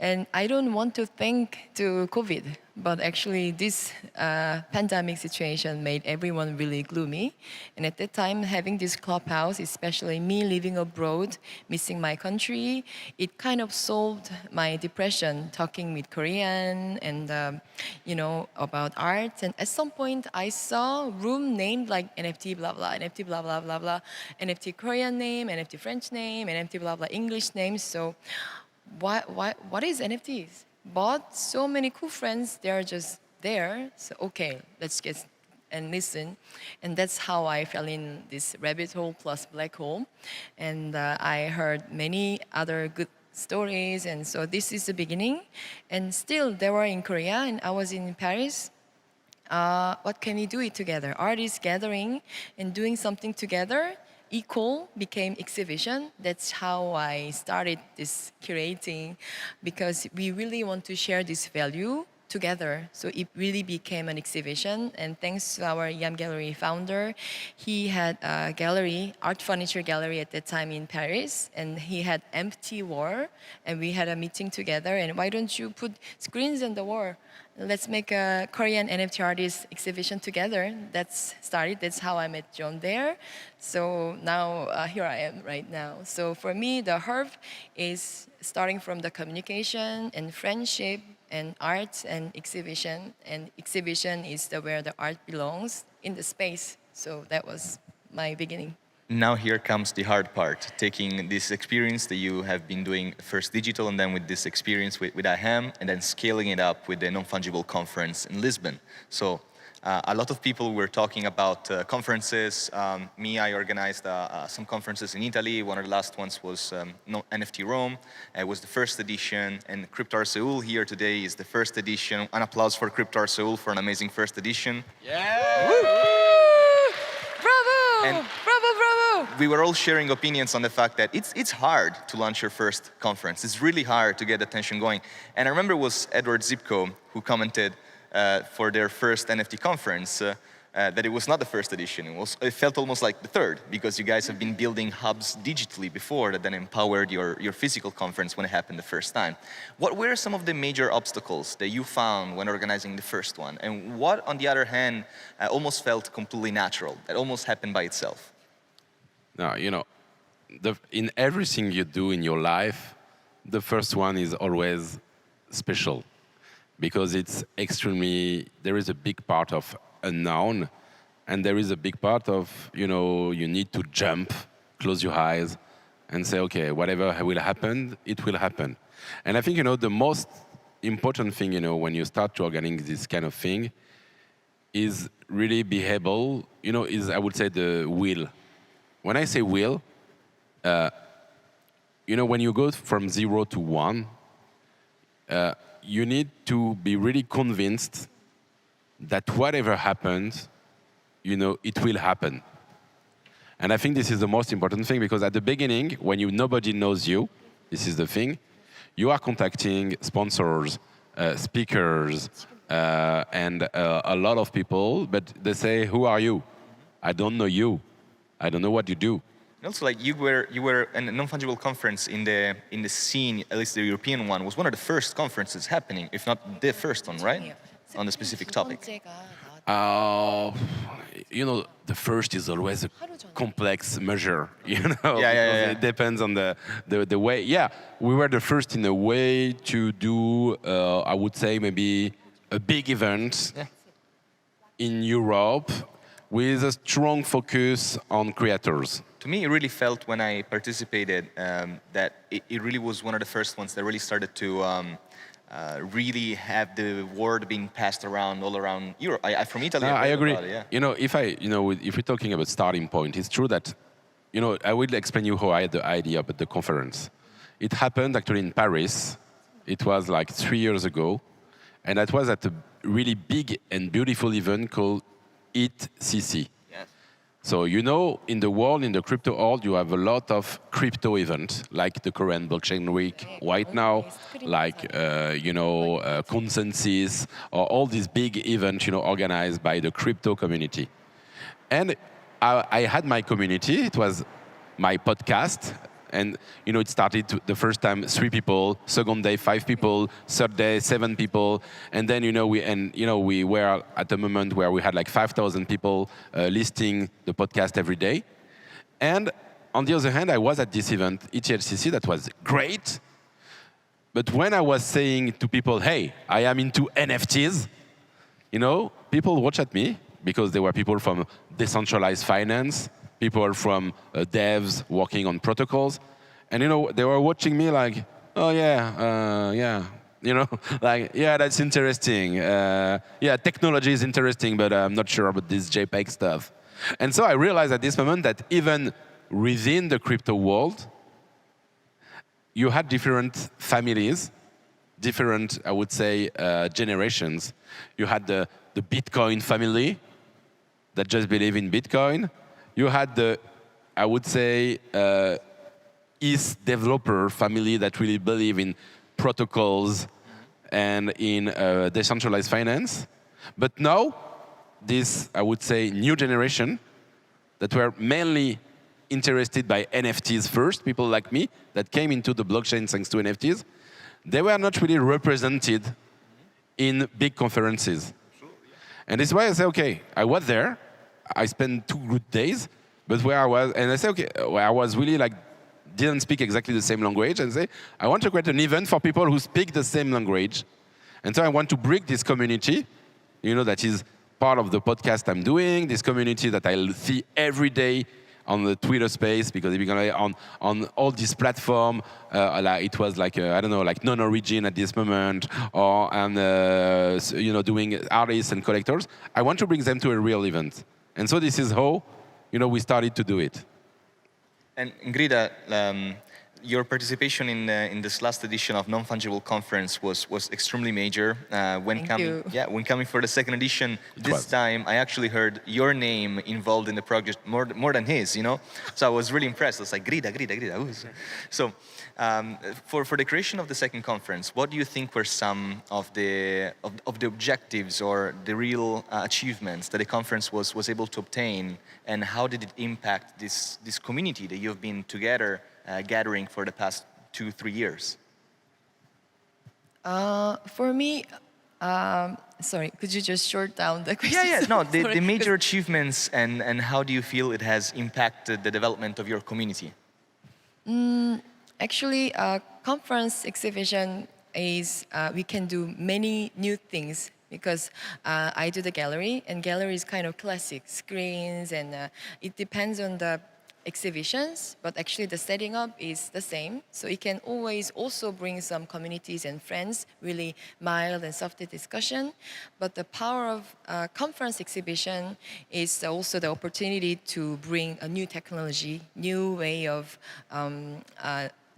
And I don't want to thank to COVID, but actually this pandemic situation made everyone really gloomy. And at that time, having this Clubhouse, especially me living abroad, missing my country, it kind of solved my depression, talking with Korean and you know, about art. And at some point, I saw a room named like NFT blah blah, NFT blah blah blah blah, NFT Korean name, NFT French name, NFT blah blah English name. So what is NFTs? But so many cool friends, they're just there. So okay, let's get and listen. And that's how I fell in this rabbit hole plus black hole. And I heard many other good stories, and so this is the beginning. And still, they were in Korea, and I was in Paris. What can we do it together? Artists gathering and doing something together. Equal became exhibition. That's how I started this curating, because we really want to share this value together. So it really became an exhibition. And thanks to our YAM Gallery founder, he had a gallery, art furniture gallery at that time in Paris, and he had empty wall, and we had a meeting together. And why don't you put screens on the wall? Let's make a Korean NFT artist exhibition together. That's started. That's how I met Jeon there. So now here I am right now. So for me, the herb is starting from the communication and friendship and art and exhibition. And exhibition is where the art belongs in the space. So that was my beginning.
Now here comes the hard part, taking this experience that you have been doing first digital and then with this experience with IHAM, and then scaling it up with the Non-Fungible conference in Lisbon. So a lot of people were talking about conferences. I organized some conferences in Italy. One of the last ones was NFT Rome. It was the first edition, and Art Seoul here today is the first edition. An applause for Art Seoul for an amazing first edition.
Yeah! Bravo!
And we were all sharing opinions on the fact that it's hard to launch your first conference. It's really hard to get attention going. And I remember it was Edward Zipco who commented for their first NFT conference that it was not the first edition. It felt almost like the third, because you guys have been building hubs digitally before that then empowered your physical conference when it happened the first time. What were some of the major obstacles that you found when organizing the first one? And what, on the other hand, almost felt completely natural, that almost happened by itself?
Now, in everything you do in your life, the first one is always special, because it's there is a big part of unknown, and there is a big part of, you need to jump, close your eyes, and say, okay, whatever will happen, it will happen. And I think, the most important thing, when you start to organize this kind of thing, is really be able, is, I would say, the will. When I say will, when you go from 0 to 1, you need to be really convinced that whatever happens, it will happen. And I think this is the most important thing, because at the beginning, when nobody knows you, this is the thing, you are contacting sponsors, speakers, and a lot of people, but they say, who are you? I don't know you. I don't know what you do.
And also, like you were in a Non-Fungible conference in the scene, at least the European one, was one of the first conferences happening, if not the first one, right? On the specific topic.
The first is always a complex measure,
Yeah.
It depends on the way. Yeah, we were the first in a way to do, I would say, maybe a big event in Europe with a strong focus on creators.
To me, it really felt when I participated that it really was one of the first ones that really started to really have the word being passed around all around Europe. I from Italy.
I agree.
It, yeah.
If we're talking about starting point, it's true that, I will explain you how I had the idea about the conference. It happened actually in Paris. It was like 3 years ago, and that was at a really big and beautiful event called HyeIn.
Yes.
So, in the world, in the crypto world, you have a lot of crypto events, like the Korean Blockchain Week right now, like, Consensus, or all these big events, organized by the crypto community. And I had my community. It was my podcast. And, it started the first time 3 people, second day 5 people, third day 7 people. And then, we were at a moment where we had like 5,000 people listening the podcast every day. And on the other hand, I was at this event, HyeIn, that was great. But when I was saying to people, hey, I am into NFTs, people watch at me, because there were people from decentralized finance, people from devs working on protocols. And, they were watching me like, oh, yeah, You know, like, yeah, that's interesting. Yeah, technology is interesting, but I'm not sure about this JPEG stuff. And so I realized at this moment that even within the crypto world, you had different families, different, I would say, generations. You had the Bitcoin family that just believe in Bitcoin. You had the, I would say, ETH developer family that really believe in protocols and in decentralized finance. But now, this, I would say, new generation that were mainly interested by NFTs first, people like me that came into the blockchain thanks to NFTs, they were not really represented in big conferences. And this is why I say, okay, I was there, I spent 2 good days, but where I was, and I say, okay, where I was really like, didn't speak exactly the same language, and say, I want to create an event for people who speak the same language. And so I want to bring this community, you know, that is part of the podcast I'm doing, this community that I see every day on the Twitter space, because on all these platforms, like it was like, I don't know, like Non-Origin at this moment, or you know, doing artists and collectors. I want to bring them to a real event. And so this is how, you know, we started to do it.
And Grida, your participation in this last edition of Non-Fungible conference was extremely major. When coming for the second edition this time, I actually heard your name involved in the project more than his, you know. So I was really impressed. I was like, Grida. Ooh. So for the creation of the second conference, what do you think were some of the objectives or the real achievements that the conference was able to obtain, and how did it impact this community that you've been together gathering for the past 2-3 years?
For me, sorry, could you just short down the question?
Yeah. No, the major achievements and how do you feel it has impacted the development of your community?
Actually, conference exhibition is we can do many new things, because I do the gallery, and gallery is kind of classic screens, and it depends on the exhibitions, but actually the setting up is the same. So it can always also bring some communities and friends, really mild and soft discussion. But the power of conference exhibition is also the opportunity to bring a new technology, new way of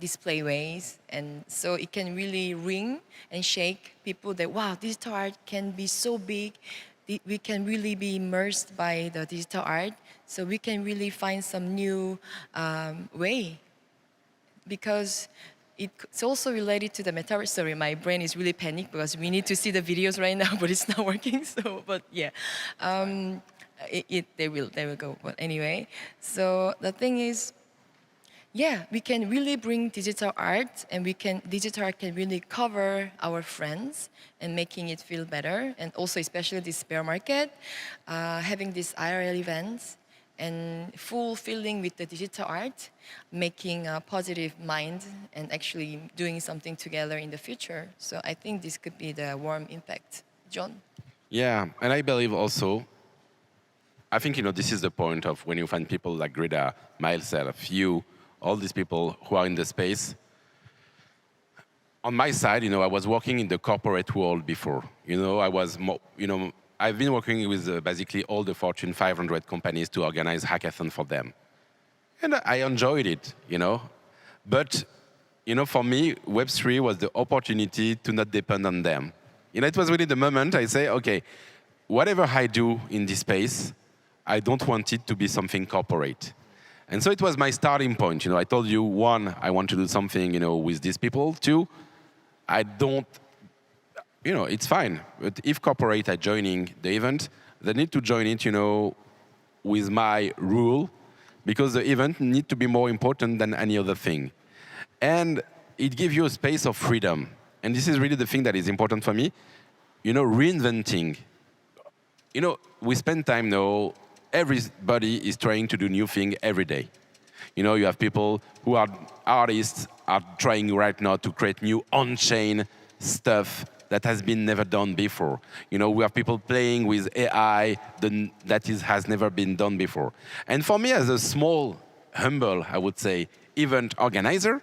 display ways. And so it can really ring and shake people that, wow, digital art can be so big. We can really be immersed by the digital art. So we can really find some new way, because it's also related to the metaverse. Sorry, my brain is really panicked because we need to see the videos right now, but it's not working. So, but yeah, they will go. But anyway, so the thing is, yeah, we can really bring digital art, and digital art can really cover our friends and making it feel better. And also, especially this bear market, having these IRL events and fulfilling with the digital art, making a positive mind and actually doing something together in the future. So I think this could be the warm impact. John?
Yeah, and I believe also, I think, you know, this is the point of when you find people like Grida, myself, you, all these people who are in the space. On my side, you know, I was working in the corporate world before. You know, I was, I've been working with basically all the Fortune 500 companies to organize hackathon for them. And I enjoyed it, you know. But, you know, for me, Web3 was the opportunity to not depend on them. You know, it was really the moment I say, okay, whatever I do in this space, I don't want it to be something corporate. And so it was my starting point. You know, I told you, 1, I want to do something, you know, with these people. 2, I don't, you know, it's fine. But if corporate are joining the event, they need to join it, you know, with my rule, because the event needs to be more important than any other thing. And it gives you a space of freedom. And this is really the thing that is important for me. You know, reinventing. You know, we spend time now, everybody is trying to do new things every day. You know, you have people who are artists, are trying right now to create new on-chain stuff that has been never done before. You know, we have people playing with AI has never been done before. And for me, as a small, humble, I would say, event organizer,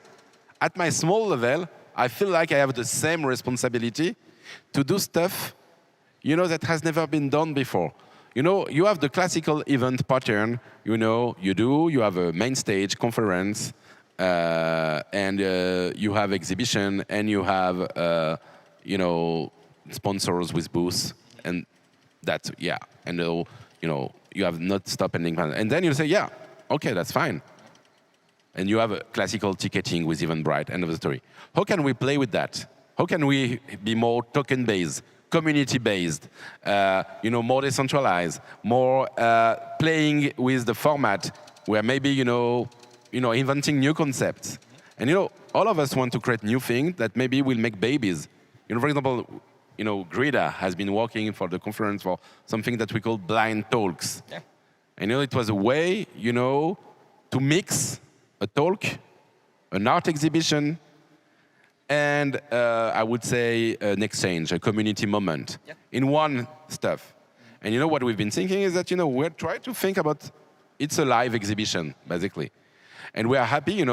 at my small level, I feel like I have the same responsibility to do stuff, that has never been done before. You have the classical event pattern. You have a main stage, conference, and you have exhibition, and you have, sponsors with booths, and that's, and, you have not stop ending plan. And then you say, okay, that's fine. And you have a classical ticketing with Eventbrite, end of the story. How can we play with that? How can we be more token-based, community-based, more decentralized, more playing with the format where maybe, inventing new concepts. And, all of us want to create new things that maybe will make babies. For example, Grida has been working for the conference for something that we call blind talks.
Yeah.
And it was a way, to mix a talk, an art exhibition, and I would say an exchange, a community moment in one stuff. And what we've been thinking is that, we're trying to think about it's a live exhibition, basically. And we are happy,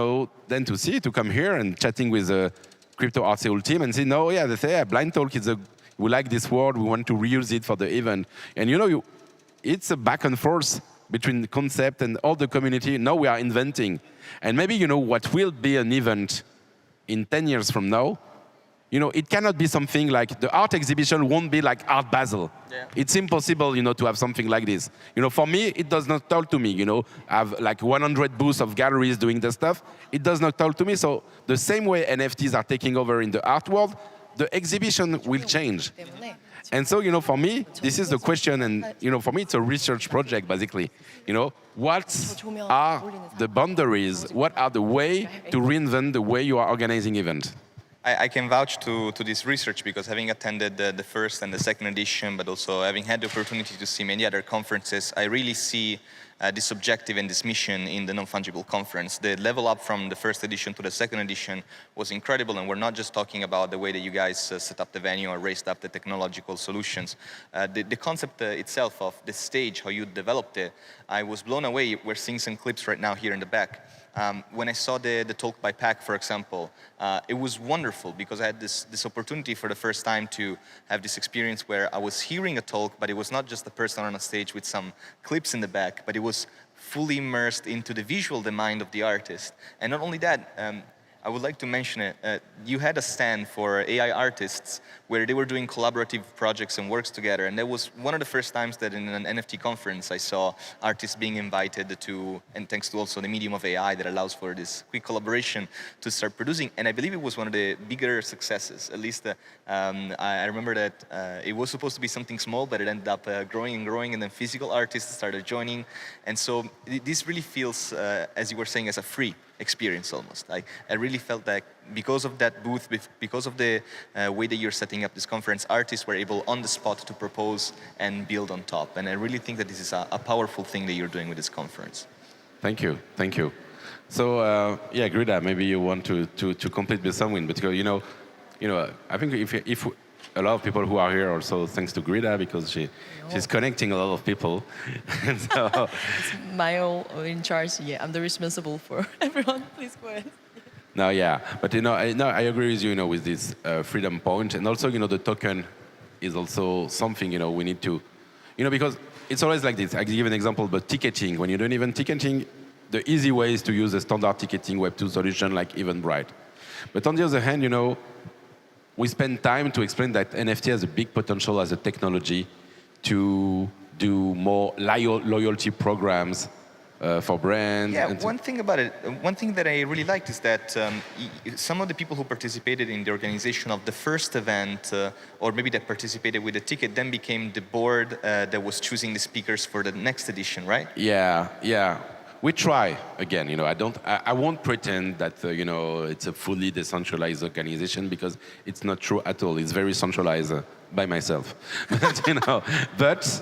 then to come here and chatting with the Crypto Art Seoul team and say, they say, blind talk we like this word, we want to reuse it for the event. And it's a back and forth between the concept and all the community. Now we are inventing. And maybe, what will be an event in 10 years from now, it cannot be something like, the art exhibition won't be like Art Basel. Yeah. It's impossible, to have something like this. For me, it does not talk to me, I have like 100 booths of galleries doing the stuff. It does not talk to me. So the same way NFTs are taking over in the art world, the exhibition will change. And so, for me, this is the question, and, for me, it's a research project, basically. What are the boundaries? What are the way to reinvent the way you are organizing events?
I can vouch to this research because having attended the first and the second edition, but also having had the opportunity to see many other conferences, I really see this objective and this mission in the Non-Fungible conference. The level up from the first edition to the second edition was incredible, and we're not just talking about the way that you guys set up the venue or raised up the technological solutions. The concept itself of the stage, how you developed it, I was blown away. We're seeing some clips right now here in the back. When I saw the talk by Pac, for example, it was wonderful because I had this opportunity for the first time to have this experience where I was hearing a talk, but it was not just a person on a stage with some clips in the back, but it was fully immersed into the visual, the mind of the artist. And not only that, I would like to mention it. You had a stand for AI artists where they were doing collaborative projects and works together. And that was one of the first times that in an NFT conference I saw artists being invited to, and thanks to also the medium of AI that allows for this quick collaboration to start producing. And I believe it was one of the bigger successes. At least I remember that it was supposed to be something small, but it ended up growing and growing, and then physical artists started joining. And so this really feels, as you were saying, as a free experience almost. I really felt that because of that booth, because of the way that you're setting up this conference, artists were able on the spot to propose and build on top. And I really think that this is a powerful thing that you're doing with this conference.
Thank you. So Grida, maybe you want to complete with something, because I think if a lot of people who are here also thanks to Grida, because she's connecting a lot of people. And so,
It's my own in charge. Yeah, I'm the responsible for everyone. Please go ahead.
No, but I agree with you, with this freedom point, and also, the token is also something, we need to, because it's always like this. I give an example, but ticketing, when you're doing event ticketing, the easy way is to use a standard ticketing Web2 solution like Eventbrite. But on the other hand, we spend time to explain that NFT has a big potential as a technology to do more loyalty programs for brands.
Yeah, one thing about it, one thing that I really liked is that some of the people who participated in the organization of the first event, or maybe that participated with the ticket, then became the board that was choosing the speakers for the next edition, right?
Yeah. We try again. I won't pretend that it's a fully decentralized organization, because it's not true at all. It's very centralized by myself. But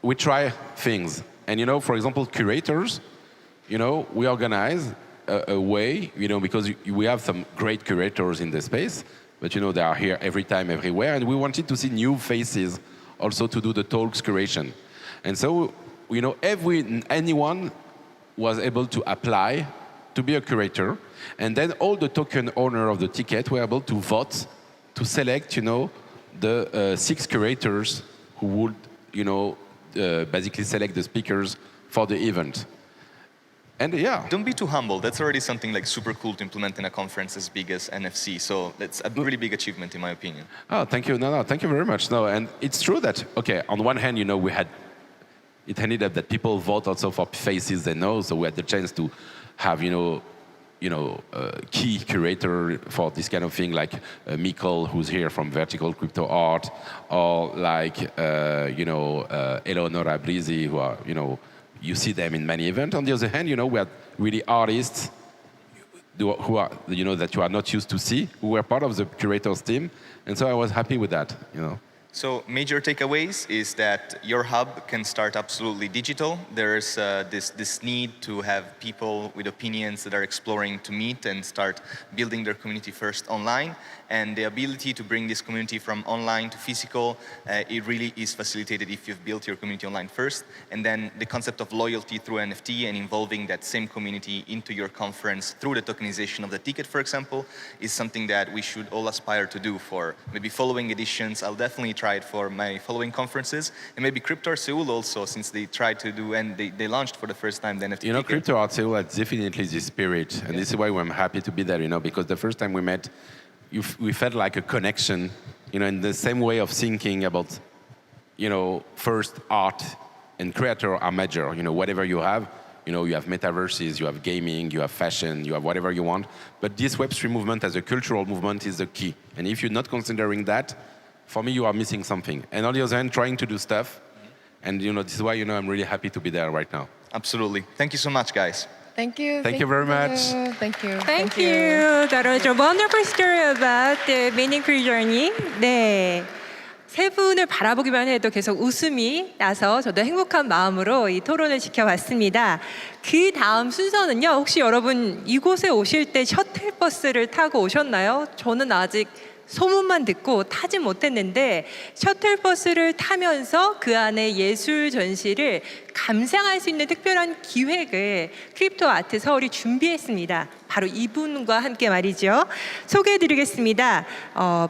we try things. And for example, curators. We organize a way. Because we have some great curators in the space, but they are here every time, everywhere. And we wanted to see new faces also to do the talks curation. And so anyone was able to apply to be a curator, and then all the token owner of the ticket were able to vote to select, the 6 curators who would, basically select the speakers for the event. And yeah.
Don't be too humble. That's already something like super cool to implement in a conference as big as NFC. So that's a really big achievement in my opinion.
Oh, thank you. No, thank you very much. No, and it's true that, okay, on one hand, it ended up that people vote also for faces they know, so we had the chance to have, a key curator for this kind of thing, like Mikkel, who's here from Vertical Crypto Art, or like, Eleonora Brisi, who are, you see them in many events. On the other hand, we had really artists who are, that you are not used to see, who were part of the curators team, and so I was happy with that,
So major takeaways is that your hub can start absolutely digital. There's this need to have people with opinions that are exploring to meet and start building their community first online. And the ability to bring this community from online to physical, it really is facilitated if you've built your community online first. And then the concept of loyalty through NFT and involving that same community into your conference through the tokenization of the ticket, for example, is something that we should all aspire to do for maybe following editions. I'll definitely try it for my following conferences, and maybe Art Seoul also, since they tried to do and they launched for the first time the NFT ticket.
Art Seoul has definitely this spirit, and this is why I'm happy to be there, because the first time we met, we felt like a connection, in the same way of thinking about, first art and creator are major, whatever you have, you have metaverses, you have gaming, you have fashion, you have whatever you want, but this Web3 movement as a cultural movement is the key, and if you're not considering that, for me, you are missing something. And on the other hand, trying to do stuff, and this is why, I'm really happy to be there right now.
Absolutely. Thank you so much, guys.
Thank you.
Thank you very much.
Thank you.
Thank you. That was a wonderful story about the meaningful journey. 네. 세 분을 바라보기만 해도 계속 웃음이 나서 저도 행복한 마음으로 이 토론을 지켜봤습니다. 그 다음 순서는요. 혹시 여러분 이곳에 오실 때 셔틀버스를 타고 오셨나요? 저는 아직 소문만 듣고 타지 못했는데 셔틀버스를 타면서 그 안에 예술 전시를 감상할 수 있는 특별한 기획을 크립토 아트 서울이 준비했습니다. 바로 이분과 함께 말이죠. 소개해드리겠습니다.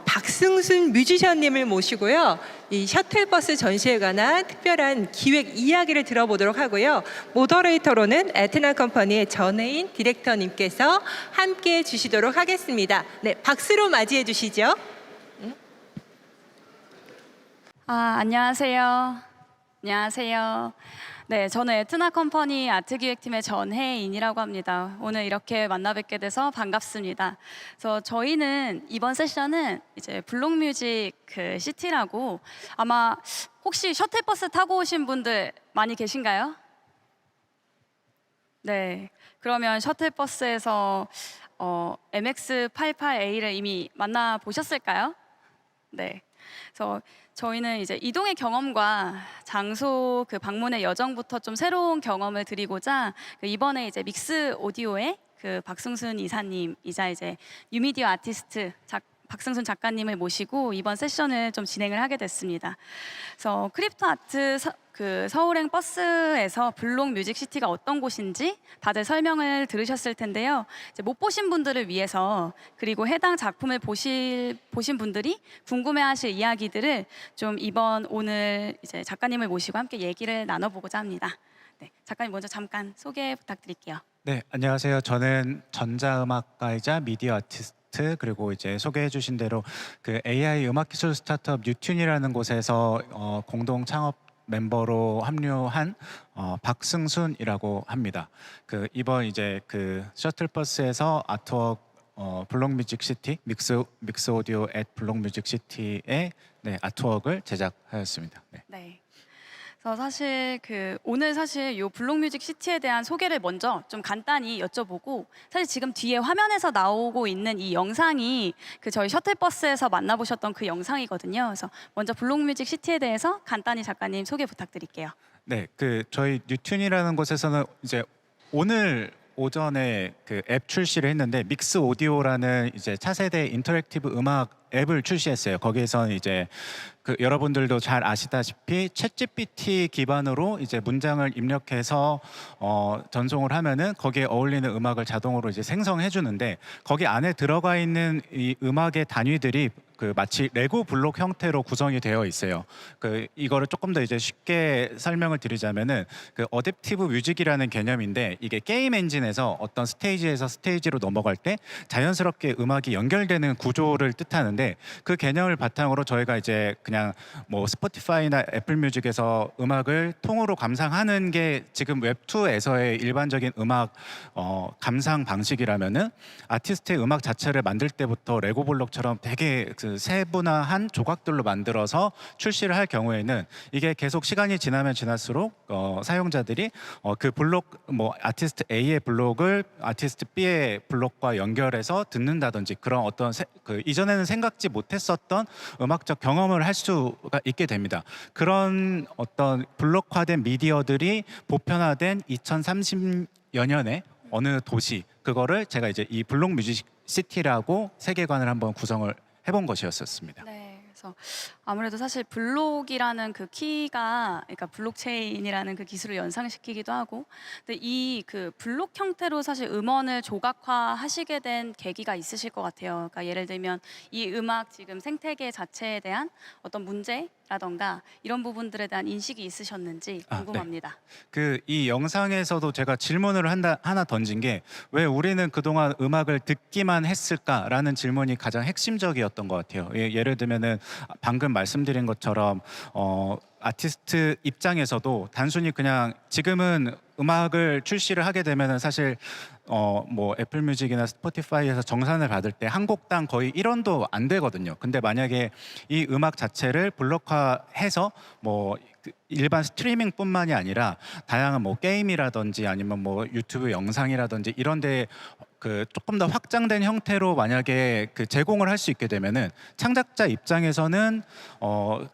박승순 뮤지션님을 모시고요. 이 셔틀버스 전시에 관한 특별한 기획 이야기를 들어보도록 하고요. 모더레이터로는 에트나 컴퍼니의 전혜인 디렉터님께서 함께해 주시도록 하겠습니다. 네, 박수로 맞이해 주시죠.
안녕하세요. 안녕하세요. 네, 저는 에트나 컴퍼니 아트 기획팀의 전혜인이라고 합니다. 오늘 이렇게 만나 뵙게 돼서 반갑습니다. 그래서 저희는 이번 세션은 이제 블록뮤직 그 시티라고 아마 혹시 셔틀버스 타고 오신 분들 많이 계신가요? 네, 그러면 셔틀버스에서 MX88A를 이미 만나 보셨을까요? 네, 그래서 저희는 이제 이동의 경험과 장소 그 방문의 여정부터 좀 새로운 경험을 드리고자 이번에 이제 믹스 오디오의 그 박승순 이사님이자 이제 뉴미디어 아티스트 박승순 작가님을 모시고 이번 세션을 좀 진행을 하게 됐습니다. 그래서 크립토 아트 그 서울행 버스에서 블록 뮤직 시티가 어떤 곳인지 다들 설명을 들으셨을 텐데요. 이제 못 보신 분들을 위해서 그리고 해당 작품을 보신 분들이 궁금해하실 이야기들을 좀 오늘 이제 작가님을 모시고 함께 얘기를 나눠보고자 합니다. 네, 작가님 먼저 잠깐 소개 부탁드릴게요.
네, 안녕하세요. 저는 전자음악가이자 미디어 아티스트 그리고 이제 소개해 주신 대로 그 AI 음악기술 스타트업 뉴튠이라는 곳에서 공동 창업 멤버로 합류한 박승순이라고 합니다. 그 이번 이제 그 셔틀버스에서 아트워크 블록뮤직 시티 믹스 오디오 앳 블록뮤직 시티의 아트워크를 제작하였습니다. 네.
그래서 사실 오늘 사실 요 블록뮤직 시티에 대한 소개를 먼저 좀 간단히 여쭤보고 사실 지금 뒤에 화면에서 나오고 있는 이 영상이 저희 셔틀버스에서 만나보셨던 그 영상이거든요. 그래서 먼저 블록뮤직 시티에 대해서 간단히 작가님 소개 부탁드릴게요.
네, 저희 뉴튠이라는 곳에서는 이제 오늘 오전에 그 앱 출시를 했는데 믹스 오디오라는 이제 차세대 인터랙티브 음악 앱을 출시했어요. 거기에서는 이제 그 여러분들도 잘 아시다시피 챗GPT 기반으로 이제 문장을 입력해서 전송을 하면은 거기에 어울리는 음악을 자동으로 이제 생성해 주는데, 거기 안에 들어가 있는 이 음악의 단위들이 그 마치 레고 블록 형태로 구성이 되어 있어요. 그 이거를 조금 더 이제 쉽게 설명을 드리자면은 그 어댑티브 뮤직이라는 개념인데, 이게 게임 엔진에서 어떤 스테이지에서 스테이지로 넘어갈 때 자연스럽게 음악이 연결되는 구조를 뜻하는데, 그 개념을 바탕으로 저희가 이제 그냥 뭐 스포티파이나 애플 뮤직에서 음악을 통으로 감상하는 게 지금 웹2에서의 일반적인 음악 감상 방식이라면은, 아티스트의 음악 자체를 만들 때부터 레고 블록처럼 되게 그 세분화한 조각들로 만들어서 출시를 할 경우에는 이게 계속 시간이 지나면 지날수록 사용자들이 그 블록 뭐 아티스트 A의 블록을 아티스트 B의 블록과 연결해서 듣는다든지, 그런 어떤 그 이전에는 생각지 못했었던 음악적 경험을 할 수가 있게 됩니다. 그런 어떤 블록화된 미디어들이 보편화된 2030여 년에 어느 도시, 그거를 제가 이제 이 블록 뮤직 시티라고 세계관을 한번 구성을 해본 것이었습니다.
네, 그래서 아무래도 사실 블록이라는 그 키가, 그러니까 블록체인이라는 그 기술을 연상시키기도 하고, 근데 이 그 블록 형태로 사실 음원을 조각화하시게 된 계기가 있으실 것 같아요. 그러니까 예를 들면 이 음악 지금 생태계 자체에 대한 어떤 문제라던가 이런 부분들에 대한 인식이 있으셨는지 궁금합니다.
네. 그 이 영상에서도 제가 질문을 하나 던진 게, 왜 우리는 그동안 음악을 듣기만 했을까라는 질문이 가장 핵심적이었던 것 같아요. 예를 들면은 방금 말씀드린 것처럼 아티스트 입장에서도 단순히 그냥 지금은 음악을 출시를 하게 되면은 사실 뭐 애플 뮤직이나 스포티파이에서 정산을 받을 때 한 곡당 거의 1원도 안 되거든요. 근데 만약에 이 음악 자체를 블록화해서 뭐 일반 스트리밍뿐만이 아니라 다양한 뭐 게임이라든지 아니면 뭐 유튜브 영상이라든지 이런 데 그 조금 더 확장된 형태로 만약에 그 제공을 할 수 있게 되면은 창작자 입장에서는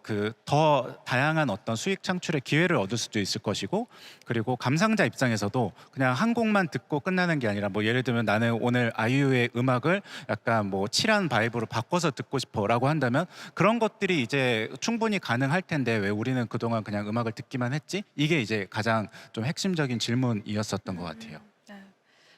그 더 다양한 어떤 수익 창출의 기회를 얻을 수도 있을 것이고, 그리고 감상자 입장에서도 그냥 한 곡만 듣고 끝나는 게 아니라, 뭐 예를 들면 나는 오늘 아이유의 음악을 약간 뭐 칠한 바이브로 바꿔서 듣고 싶어라고 한다면 그런 것들이 이제 충분히 가능할 텐데 왜 우리는 그동안 그냥 음악을 듣기만 했지? 이게 이제 가장 좀 핵심적인 질문이었었던 것 같아요.
네.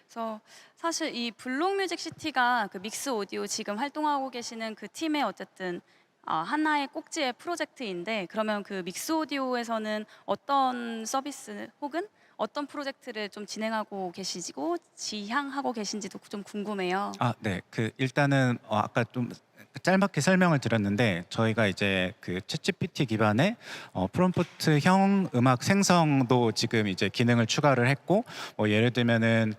그래서 사실 이 블록 뮤직 시티가 그 믹스 오디오 지금 활동하고 계시는 그 팀의 어쨌든 하나의 꼭지의 프로젝트인데, 그러면 그 믹스 오디오에서는 어떤 서비스 혹은 어떤 프로젝트를 좀 진행하고 계시고 지향하고 계신지도 좀 궁금해요.
네. 그 일단은 아까 좀 짧게 설명을 드렸는데, 저희가 이제 그 챗GPT 기반의 프롬프트형 음악 생성도 지금 이제 기능을 추가를 했고, 뭐 예를 들면은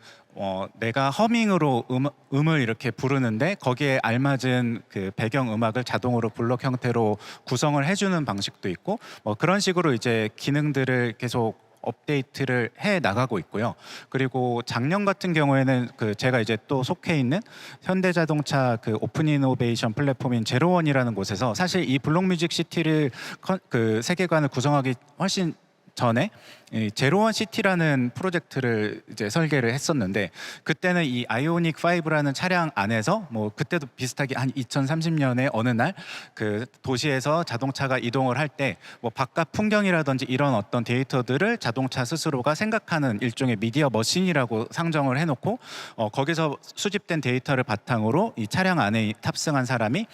내가 허밍으로 음을 이렇게 부르는데 거기에 알맞은 그 배경 음악을 자동으로 블록 형태로 구성을 해주는 방식도 있고, 뭐 그런 식으로 이제 기능들을 계속 업데이트를 해 나가고 있고요. 그리고 작년 같은 경우에는 그 제가 이제 또 속해 있는 현대자동차 그 오픈 이노베이션 플랫폼인 제로원이라는 곳에서 사실 이 블록 뮤직 시티를 그 세계관을 구성하기 훨씬 전에 이 제로원 시티라는 프로젝트를 이제 설계를 했었는데, 그때는 이 아이오닉 5라는 차량 안에서 뭐 그때도 비슷하게 한 2030년에 어느 날 그 도시에서 자동차가 이동을 할 때 뭐 바깥 풍경이라든지 이런 어떤 데이터들을 자동차 스스로가 생각하는 일종의 미디어 머신이라고 상정을 해놓고 거기서 수집된 데이터를 바탕으로 이 차량 안에 탑승한 사람이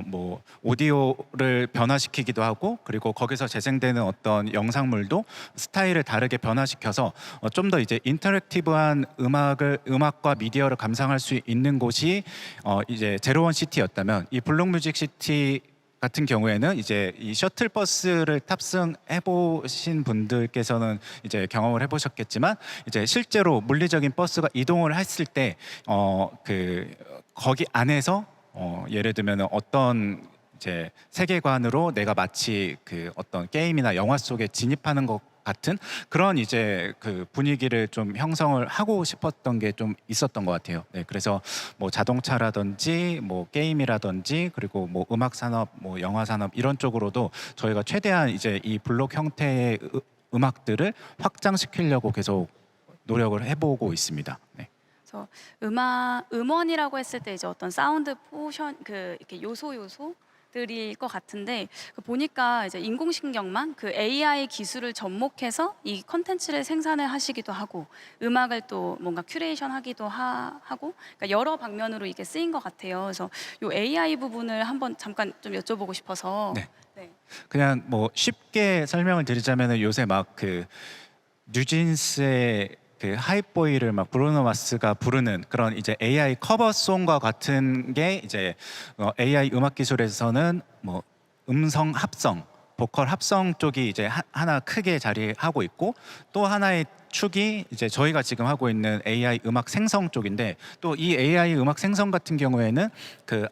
뭐 오디오를 변화시키기도 하고, 그리고 거기서 재생되는 어떤 영상물도 스타일을 다르게 변화시켜서 좀 더 이제 인터랙티브한 음악과 미디어를 감상할 수 있는 곳이 이제 제로원 시티였다면, 이 블록 뮤직 시티 같은 경우에는 이제 이 셔틀 버스를 탑승해 보신 분들께서는 이제 경험을 해보셨겠지만, 이제 실제로 물리적인 버스가 이동을 했을 때 그 거기 안에서 예를 들면 어떤 이제 세계관으로 내가 마치 그 어떤 게임이나 영화 속에 진입하는 것 같은 그런 이제 그 분위기를 좀 형성을 하고 싶었던 게 좀 있었던 것 같아요. 네, 그래서 뭐 자동차라든지 뭐 게임이라든지 그리고 뭐 음악 산업, 뭐 영화 산업 이런 쪽으로도 저희가 최대한 이제 이 블록 형태의 음악들을 확장시키려고 계속 노력을 해보고 있습니다. 네.
그래서 음원이라고 했을 때 이제 어떤 사운드 포션 그 이렇게 요소들일 것 같은데 보니까 이제 인공신경만 그 AI 기술을 접목해서 이 컨텐츠를 생산을 하시기도 하고 음악을 또 뭔가 큐레이션하기도 하고 그러니까 여러 방면으로 이게 쓰인 것 같아요. 그래서 이 AI 부분을 한번 잠깐 좀 여쭤보고 싶어서.
네.
네.
그냥 뭐 쉽게 설명을 드리자면은 요새 막 그 뉴진스의 그 하이보이를 막 브루노 마스가 부르는 그런 이제 AI 커버송과 같은 게 이제 AI 음악 기술에서는 뭐 음성 합성, 보컬 합성 쪽이 이제 하나 크게 자리하고 있고 또 하나의 축이 이제 저희가 지금 하고 있는 AI 음악 생성 쪽인데 또 이 AI 음악 생성 같은 경우에는 그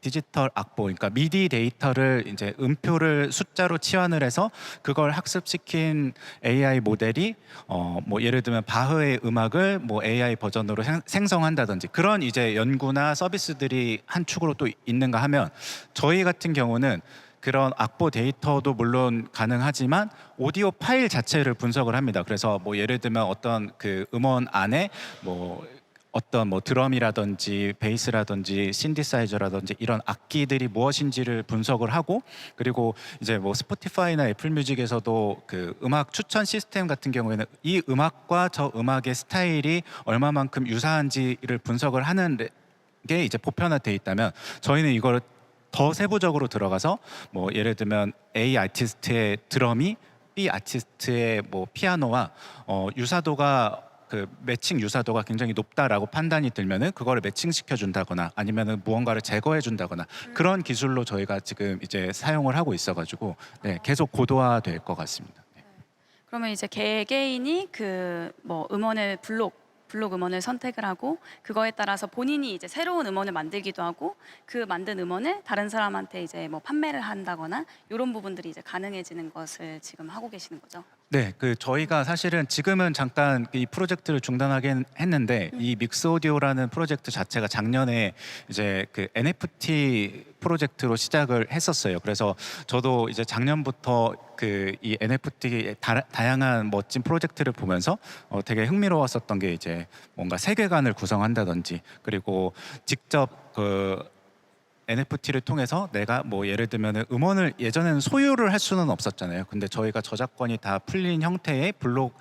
디지털 악보, 그러니까 미디 데이터를 이제 음표를 숫자로 치환을 해서 그걸 학습시킨 AI 모델이 뭐 예를 들면 바흐의 음악을 뭐 AI 버전으로 생성한다든지 그런 이제 연구나 서비스들이 한 축으로 또 있는가 하면 저희 같은 경우는 그런 악보 데이터도 물론 가능하지만 오디오 파일 자체를 분석을 합니다. 그래서 뭐 예를 들면 어떤 그 음원 안에 뭐 어떤 뭐 드럼이라든지 베이스라든지 신디사이저라든지 이런 악기들이 무엇인지를 분석을 하고 그리고 이제 뭐 스포티파이나 애플 뮤직에서도 그 음악 추천 시스템 같은 경우에는 이 음악과 저 음악의 스타일이 얼마만큼 유사한지를 분석을 하는 게 이제 보편화돼 있다면 저희는 이거를 더 세부적으로 들어가서 뭐 예를 들면 A 아티스트의 드럼이 B 아티스트의 뭐 피아노와 유사도가 그 매칭 유사도가 굉장히 높다라고 판단이 들면은 그거를 매칭시켜 준다거나 아니면은 무언가를 제거해 준다거나 그런 기술로 저희가 지금 이제 사용을 하고 있어가지고 네, 계속 고도화될 것 같습니다. 네.
그러면 이제 개개인이 그 뭐 음원을 블록 음원을 선택을 하고 그거에 따라서 본인이 이제 새로운 음원을 만들기도 하고 그 만든 음원을 다른 사람한테 이제 뭐 판매를 한다거나 이런 부분들이 이제 가능해지는 것을 지금 하고 계시는 거죠.
네, 그 저희가 사실은 지금은 잠깐 이 프로젝트를 중단하긴 했는데 이 믹스 오디오라는 프로젝트 자체가 작년에 이제 그 NFT 프로젝트로 시작을 했었어요. 그래서 저도 이제 작년부터 그 이 NFT 다양한 멋진 프로젝트를 보면서 되게 흥미로웠었던 게 이제 뭔가 세계관을 구성한다든지 그리고 직접 그 NFT를 통해서 내가 뭐 예를 들면 음원을 예전에는 소유를 할 수는 없었잖아요. 근데 저희가 저작권이 다 풀린 형태의 블록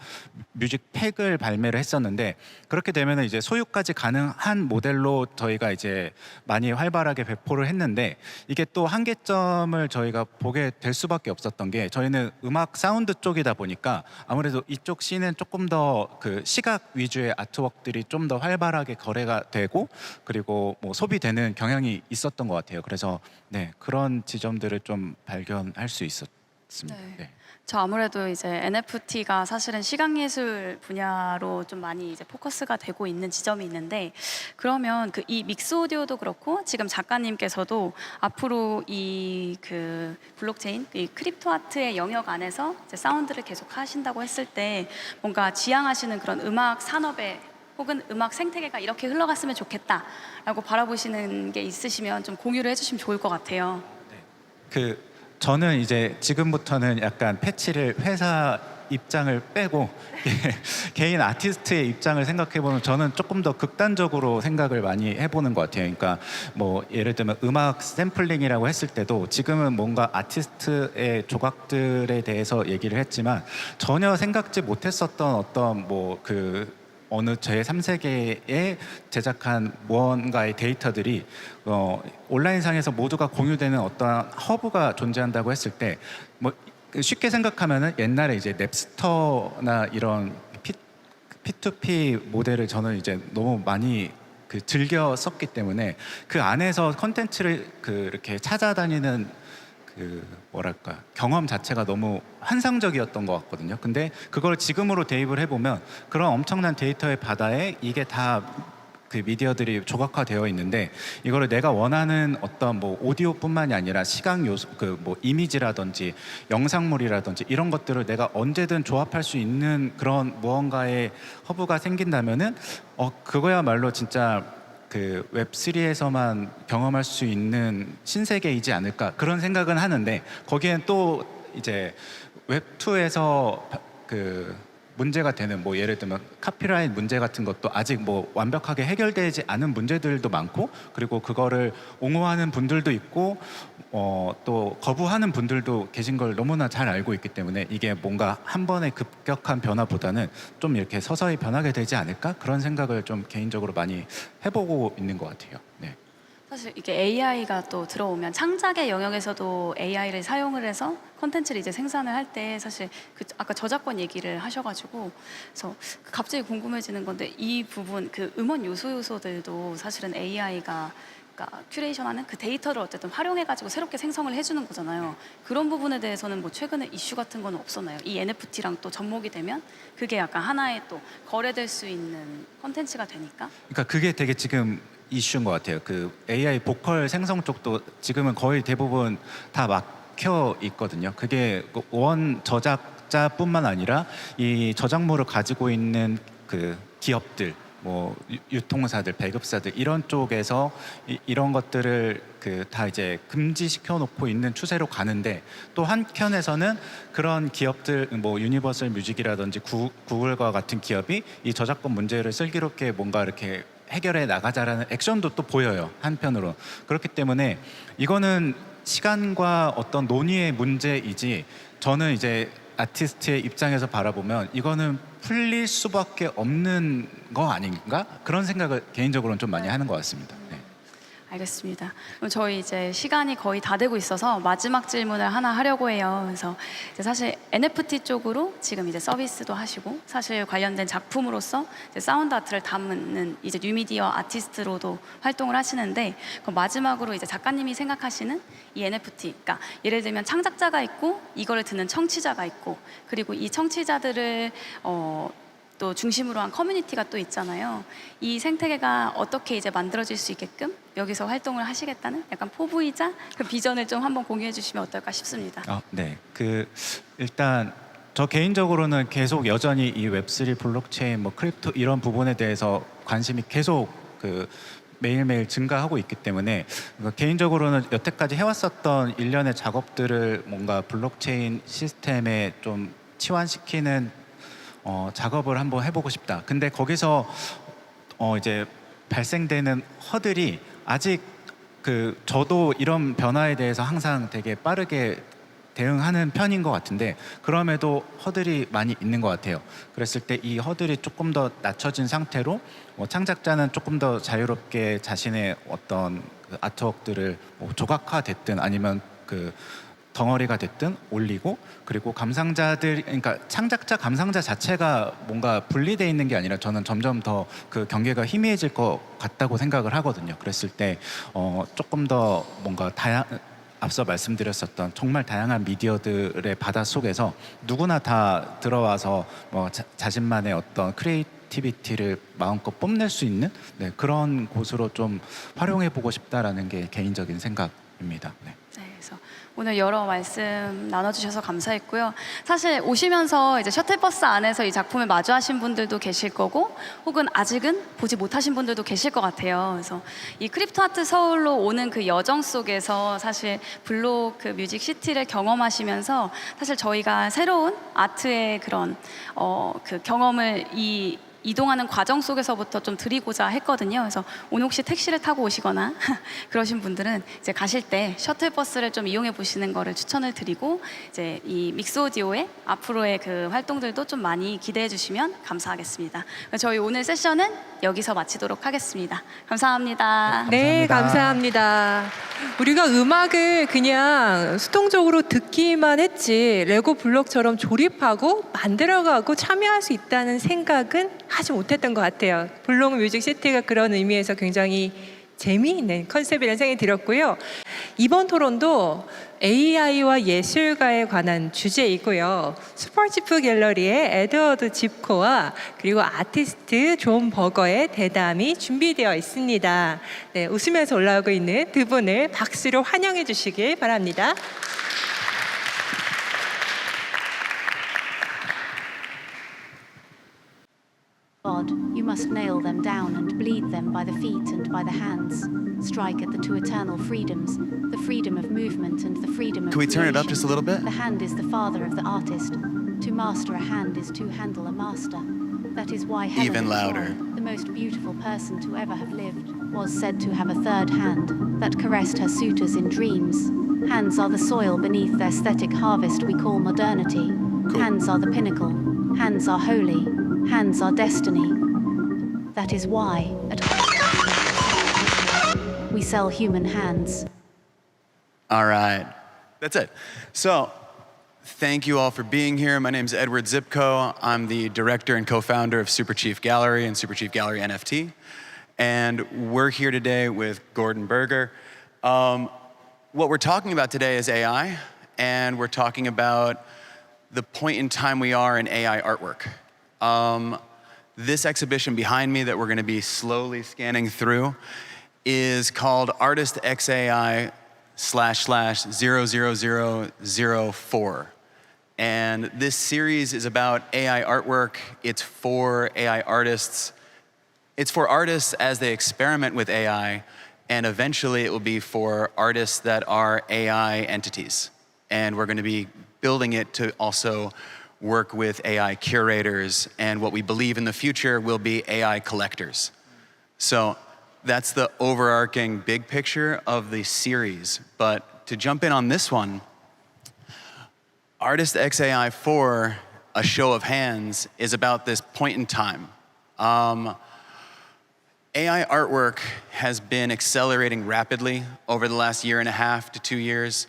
뮤직 팩을 발매를 했었는데 그렇게 되면 이제 소유까지 가능한 모델로 저희가 이제 많이 활발하게 배포를 했는데 이게 또 한계점을 저희가 보게 될 수밖에 없었던 게 저희는 음악 사운드 쪽이다 보니까 아무래도 이쪽 씬은 조금 더 그 시각 위주의 아트웍들이 좀 더 활발하게 거래가 되고 그리고 뭐 소비되는 경향이 있었던 것 같아요. 그래서 네, 그런 지점들을 좀 발견할 수 있었습니다.
네.
네.
저 아무래도 이제 NFT가 사실은 시각예술 분야로 좀 많이 이제 포커스가 되고 있는 지점이 있는데 그러면 그 이 믹스 오디오도 그렇고 지금 작가님께서도 앞으로 이 그 블록체인, 이 크립토 아트의 영역 안에서 이제 사운드를 계속 하신다고 했을 때 뭔가 지향하시는 그런 음악 산업에 혹은 음악 생태계가 이렇게 흘러갔으면 좋겠다라고 바라보시는 게 있으시면 좀 공유를 해주시면 좋을 것 같아요.
그 저는 이제 지금부터는 약간 패치를 회사 입장을 빼고 개인 아티스트의 입장을 생각해보면 저는 조금 더 극단적으로 생각을 많이 해보는 것 같아요. 그러니까 뭐 예를 들면 음악 샘플링이라고 했을 때도 지금은 뭔가 아티스트의 조각들에 대해서 얘기를 했지만 전혀 생각지 못했었던 어떤 뭐 그 어느 제3세계에 제작한 무언가의 데이터들이 온라인상에서 모두가 공유되는 어떠한 허브가 존재한다고 했을 때 뭐 쉽게 생각하면은 옛날에 이제 냅스터나 이런 P2P 모델을 저는 이제 너무 많이 그 즐겨 썼기 때문에 그 안에서 컨텐츠를 그 이렇게 찾아다니는 그 뭐랄까 경험 자체가 너무 환상적이었던 것 같거든요. 근데 그걸 지금으로 대입을 해보면 그런 엄청난 데이터의 바다에 이게 다 그 미디어들이 조각화되어 있는데 이거를 내가 원하는 어떤 뭐 오디오뿐만이 아니라 시각 요소 그 뭐 이미지라든지 영상물이라든지 이런 것들을 내가 언제든 조합할 수 있는 그런 무언가의 허브가 생긴다면은 그거야말로 진짜 그 웹3에서만 경험할 수 있는 신세계이지 않을까 그런 생각은 하는데 거기엔 또 이제 웹2에서 그 문제가 되는 뭐 예를 들면 카피라이트 문제 같은 것도 아직 뭐 완벽하게 해결되지 않은 문제들도 많고 그리고 그거를 옹호하는 분들도 있고 또 거부하는 분들도 계신 걸 너무나 잘 알고 있기 때문에 이게 뭔가 한 번의 급격한 변화보다는 좀 이렇게 서서히 변하게 되지 않을까 그런 생각을 좀 개인적으로 많이 해보고 있는 것 같아요. 네.
사실 이게 AI가 또 들어오면 창작의 영역에서도 AI를 사용을 해서 콘텐츠를 이제 생산을 할 때 사실 그 아까 저작권 얘기를 하셔가지고 그래서 갑자기 궁금해지는 건데 이 부분 그 음원 요소들도 사실은 AI가 그러니까 큐레이션하는 그 데이터를 어쨌든 활용해가지고 새롭게 생성을 해주는 거잖아요. 그런 부분에 대해서는 뭐 최근에 이슈 같은 건 없었나요? 이 NFT랑 또 접목이 되면 그게 약간 하나의 또 거래될 수 있는 콘텐츠가 되니까.
그러니까 그게 되게 지금 이슈인 것 같아요. 그 AI 보컬 생성 쪽도 지금은 거의 대부분 다 막혀 있거든요. 그게 원 저작자뿐만 아니라 이 저작물을 가지고 있는 그 기업들, 뭐 유통사들, 배급사들 이런 쪽에서 이런 것들을 그 다 이제 금지시켜 놓고 있는 추세로 가는데 또 한편에서는 그런 기업들 뭐 유니버설 뮤직이라든지 구글과 같은 기업이 이 저작권 문제를 슬기롭게 뭔가 이렇게 해결해 나가자라는 액션도 또 보여요. 한편으로. 그렇기 때문에 이거는 시간과 어떤 논의의 문제이지 저는 이제 아티스트의 입장에서 바라보면 이거는 풀릴 수밖에 없는 거 아닌가? 그런 생각을 개인적으로는 좀 많이 하는 것 같습니다. 네.
알겠습니다. 그럼 저희 이제 시간이 거의 다 되고 있어서 마지막 질문을 하나 하려고 해요. 그래서 이제 사실 NFT 쪽으로 지금 이제 서비스도 하시고 사실 관련된 작품으로서 이제 사운드 아트를 담는 이제 뉴미디어 아티스트로도 활동을 하시는데 그럼 마지막으로 이제 작가님이 생각하시는 이 NFT, 그러니까 예를 들면 창작자가 있고 이거를 듣는 청취자가 있고 그리고 이 청취자들을 또 중심으로 한 커뮤니티가 또 있잖아요. 이 생태계가 어떻게 이제 만들어질 수 있게끔 여기서 활동을 하시겠다는 약간 포부이자 그 비전을 좀 한번 공유해 주시면 어떨까 싶습니다.
네. 일단 저 개인적으로는 계속 여전히 이 웹3 블록체인 뭐 크립토 이런 부분에 대해서 관심이 계속 매일매일 증가하고 있기 때문에 개인적으로는 여태까지 해왔었던 일련의 작업들을 뭔가 블록체인 시스템에 좀 치환시키는 작업을 한번 해보고 싶다. 근데 거기서 이제 발생되는 허들이 아직 저도 이런 변화에 대해서 항상 되게 빠르게 대응하는 편인 것 같은데 그럼에도 허들이 많이 있는 것 같아요. 그랬을 때 이 허들이 조금 더 낮춰진 상태로 창작자는 조금 더 자유롭게 자신의 어떤 아트웍들을 조각화됐든 아니면 덩어리가 됐든 올리고 그리고 감상자들 그러니까 창작자 감상자 자체가 뭔가 분리되어 있는 게 아니라 저는 점점 더 그 경계가 희미해질 것 같다고 생각을 하거든요. 그랬을 때 조금 더 뭔가 앞서 말씀드렸었던 정말 다양한 미디어들의 바다 속에서 누구나 다 들어와서 자신만의 어떤 크리에이티비티를 마음껏 뽐낼 수 있는 그런 곳으로 좀 활용해 보고 싶다라는 게 개인적인 생각입니다. 네.
그래서 오늘 여러 말씀 나눠주셔서 감사했고요. 사실 오시면서 이제 셔틀버스 안에서 이 작품을 마주하신 분들도 계실 거고 혹은 아직은 보지 못하신 분들도 계실 것 같아요. 그래서 이 크립토 아트 서울로 오는 그 여정 속에서 사실 블록 뮤직 시티를 경험하시면서 사실 저희가 새로운 아트의 그런 그 경험을 이동하는 과정 속에서부터 좀 드리고자 했거든요. 그래서 오늘 혹시 택시를 타고 오시거나 그러신 분들은 이제 가실 때 셔틀버스를 좀 이용해 보시는 거를 추천을 드리고 이제 이 믹스오디오의 앞으로의 그 활동들도 좀 많이 기대해 주시면 감사하겠습니다. 저희 오늘 세션은 여기서 마치도록 하겠습니다. 감사합니다.
네, 감사합니다. 우리가 음악을 그냥 수동적으로 듣기만 했지 레고 블록처럼 조립하고 만들어가고 참여할 수 있다는 생각은 하지 못했던 것 같아요. 블록 뮤직 시티가 그런 의미에서 굉장히 재미있는 컨셉이라는 생각이 들었고요. 이번 토론도 AI와 예술가에 관한 주제이고요. 슈퍼지프 갤러리의 에드워드 집코와 그리고 아티스트 존 버거의 대담이 준비되어 있습니다. 네, 웃으면서 올라오고 있는 두 분을 박수로 환영해 주시길 바랍니다.
God, you must nail them down and bleed them by the feet and by the hands. Strike at the two eternal freedoms, the freedom of movement and the freedom of
Can we turn it up
creation.
just a little bit?
The hand is the father of the artist. To To master a hand is to handle a master. That is why Helen
Even
of
louder.
Troy, the most beautiful person to ever have lived, was said to have a third hand that caressed her suitors in dreams. Hands are the soil beneath the aesthetic harvest we call modernity. Hands are the pinnacle. Hands are holy. Hands are destiny. That is why, at we sell human hands.
All right. That's it. So, thank you all for being here. My name is Edward Zipco. I'm the director and co-founder of Superchief Gallery and Superchief Gallery NFT. And we're here today with Gordon Berger. What we're talking about today is AI, and we're talking about the point in time we are in AI artwork. This exhibition behind me that we're going to be slowly scanning through is called Artist XAI//00004. And this series is about AI artwork. It's for AI artists. It's for artists as they experiment with AI, and eventually it will be for artists that are AI entities. And we're going to be building it to also work with AI curators, and what we believe in the future will be AI collectors. So that's the overarching big picture of the series. But to jump in on this one, Artist XAI4, a show of hands, is about this point in time. AI artwork has been accelerating rapidly over the last 1.5 to 2 years.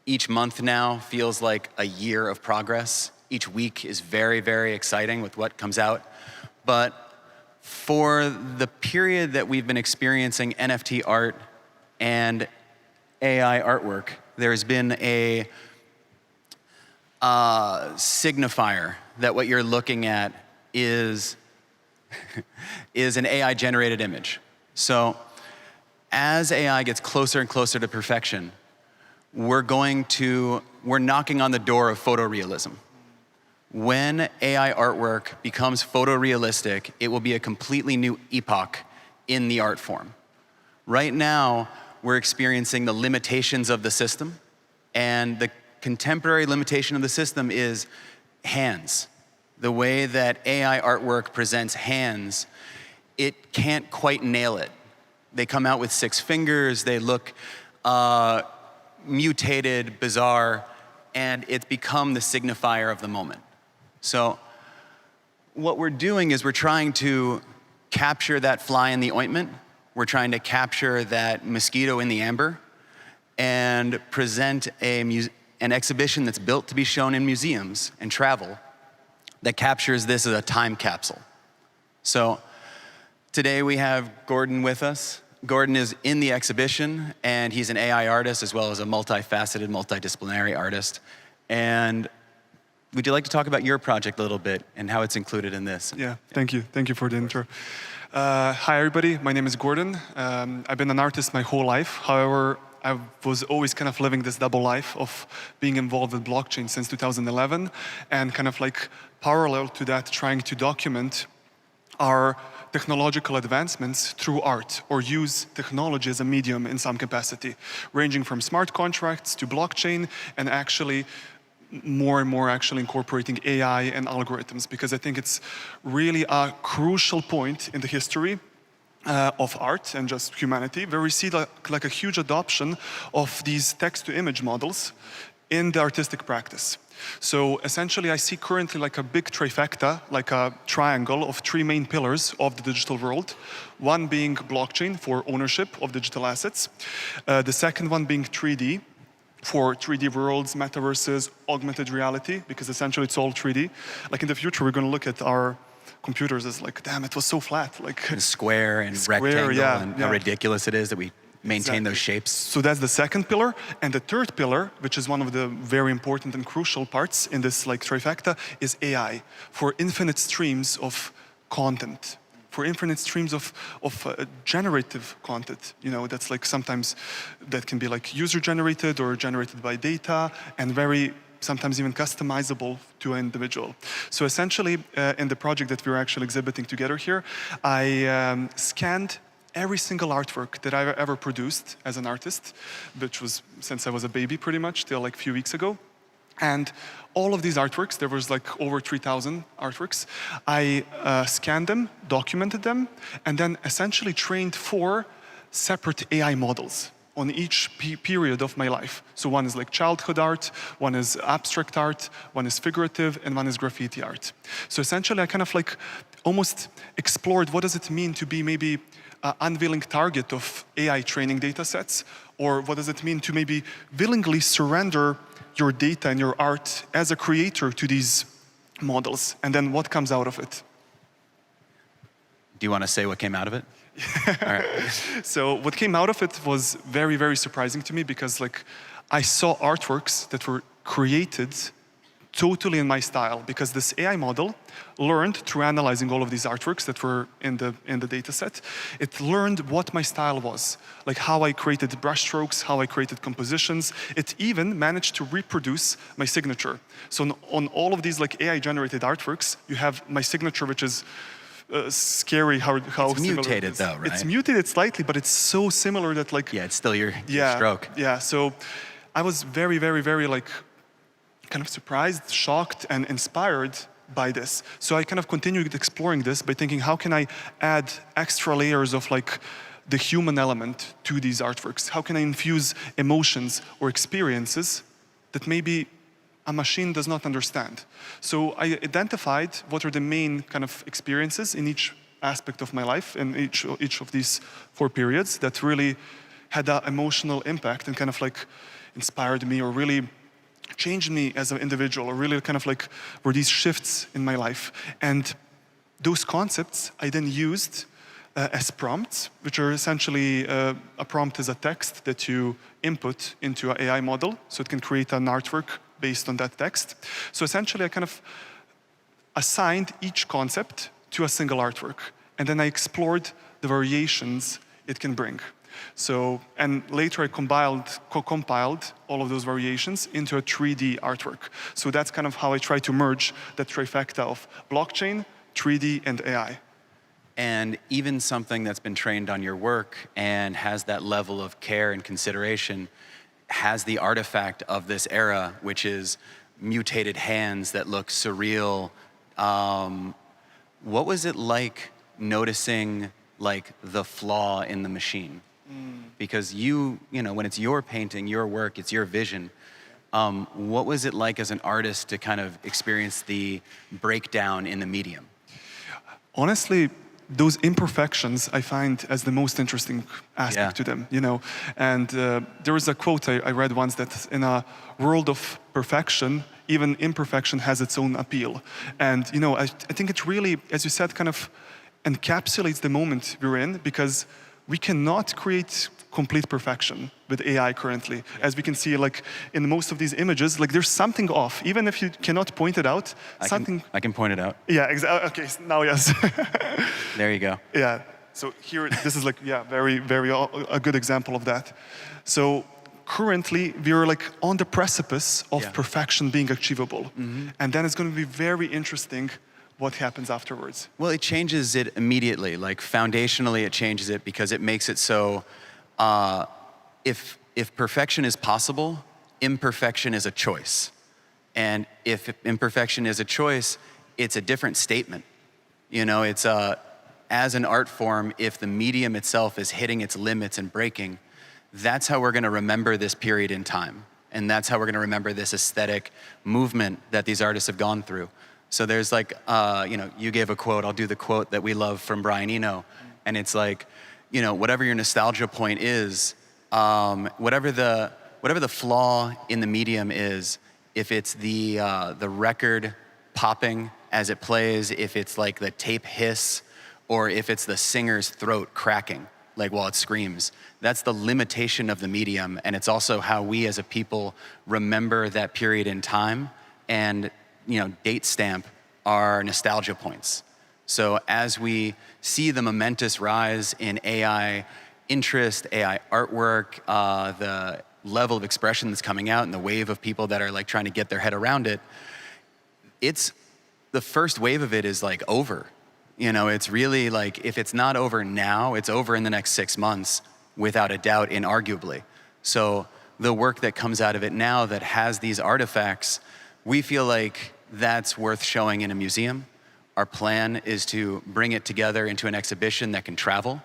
Each month now feels like a year of progress. Each week is very, very exciting with what comes out. But for the period that we've been experiencing NFT art and AI artwork, there's been a signifier that what you're looking at is an AI-generated image. So as AI gets closer and closer to perfection, we're knocking on the door of photorealism. When AI artwork becomes photorealistic, it will be a completely new epoch in the art form. Right now, we're experiencing the limitations of the system, and the contemporary limitation of the system is hands. The way that AI artwork presents hands, it can't quite nail it. They come out with 6 fingers, they look mutated, bizarre, and it's become the signifier of the moment. So what we're doing is we're trying to capture that fly in the ointment. We're trying to capture that mosquito in the amber and present an exhibition that's built to be shown in museums and travel that captures this as a time capsule. So today we have Gordon with us. Gordon is in the exhibition, and he's an AI artist as well as a multifaceted, multidisciplinary artist. And would you like to talk about your project a little bit and how it's included in this?
Yeah, thank you. Thank you for the intro. Hi, everybody. My name is Gordon. I've been an artist my whole life. However, I was always kind of living this double life of being involved with blockchain since 2011, and kind of like parallel to that, trying to document our technological advancements through art, or use technology as a medium in some capacity, ranging from smart contracts to blockchain, and actually more and more actually incorporating AI and algorithms, because I think it's really a crucial point in the history of art and just humanity, where we see like a huge adoption of these text-to-image models in the artistic practice. So essentially, I see currently like a big trifecta, like a triangle of 3 main pillars of the digital world. One being blockchain for ownership of digital assets. The second one being 3D, for 3D worlds, metaverses, augmented reality, because essentially it's all 3D. Like in the future, we're going to look at our computers as like, damn, it was so flat. Like
Square and rectangle,
yeah,
and how ridiculous it is that we maintain those shapes.
So that's the second pillar. And the third pillar, which is one of the very important and crucial parts in this like trifecta, is AI, for infinite streams of content, for infinite streams of generative content. You know, that's like sometimes that can be like user generated or generated by data, and very sometimes even customizable to an individual. So essentially, in the project that we're actually exhibiting together here, I scanned every single artwork that I've ever produced as an artist, which was since I was a baby pretty much, till like a few weeks ago. And all of these artworks, there was like over 3,000 artworks, I scanned them, documented them, and then essentially trained 4 separate AI models on each period of my life. So one is like childhood art, one is abstract art, one is figurative, and one is graffiti art. So essentially I kind of like almost explored what does it mean to be maybe an unwilling target of AI training data sets, or what does it mean to maybe willingly surrender your data and your art as a creator to these models, and then what comes out of it.
Do you want to say what came out of it? All right.
So what came out of it was very, very surprising to me, because like I saw artworks that were created totally in my style, because this AI model learned through analyzing all of these artworks that were in the data set. It learned what my style was, like how I created brushstrokes, how I created compositions. It even managed to reproduce my signature. So on all of these like AI-generated artworks, you have my signature, which is scary how
it's mutated though, right?
It's mutated slightly, but it's so similar that like
it's still your stroke.
Yeah. So I was very, very, very like kind of surprised, shocked, and inspired by this. So I kind of continued exploring this by thinking, how can I add extra layers of like the human element to these artworks? How can I infuse emotions or experiences that maybe a machine does not understand? So I identified what are the main kind of experiences in each aspect of my life, in each of these 4 periods, that really had an emotional impact and kind of like inspired me, or really changed me as an individual, or really kind of like were these shifts in my life. And those concepts I then used as prompts, which are essentially a prompt is a text that you input into an AI model, so it can create an artwork based on that text. So essentially I kind of assigned each concept to a single artwork, and then I explored the variations it can bring. So, and later I compiled all of those variations into a 3D artwork. So that's kind of how I try to merge that trifecta of blockchain, 3D, and AI.
And even something that's been trained on your work and has that level of care and consideration has the artifact of this era, which is mutated hands that look surreal. What was it like noticing like the flaw in the machine? Because you know, when it's your painting, your work, it's your vision. What was it like as an artist to kind of experience the breakdown in the medium?
Honestly, those imperfections I find as the most interesting aspect to them, you know. And there was a quote I read once that in a world of perfection, even imperfection has its own appeal. And you know, I think it really, as you said, kind of encapsulates the moment we're in, because we cannot create complete perfection with AI currently. As we can see, like in most of these images, like there's something off. Even if you cannot point it out,
I can point it out.
Yeah, exactly. Okay, now yes.
There you go.
Yeah. So here, this is like, yeah, very, very a good example of that. So currently, we are like on the precipice of perfection being achievable, and then it's going to be very interesting what happens afterwards.
Well, it changes it immediately. Like foundationally, it changes it because it makes it so if perfection is possible, imperfection is a choice. And if imperfection is a choice, it's a different statement. You know, it's as an art form, if the medium itself is hitting its limits and breaking, that's how we're going to remember this period in time. And that's how we're going to remember this aesthetic movement that these artists have gone through. So there's like, you know, you gave a quote, I'll do the quote that we love from Brian Eno. And it's like, you know, whatever your nostalgia point is, whatever the flaw in the medium is, if it's the record popping as it plays, if it's like the tape hiss, or if it's the singer's throat cracking, like while it screams, that's the limitation of the medium. And it's also how we as a people remember that period in time and, you know, date stamp our nostalgia points. So as we see the momentous rise in AI interest, AI artwork, the level of expression that's coming out and the wave of people that are like trying to get their head around it, it's the first wave of it is like over. You know, it's really like, if it's not over now, it's over in the next 6 months, without a doubt, inarguably. So the work that comes out of it now that has these artifacts, we feel like that's worth showing in a museum. Our plan is to bring it together into an exhibition that can travel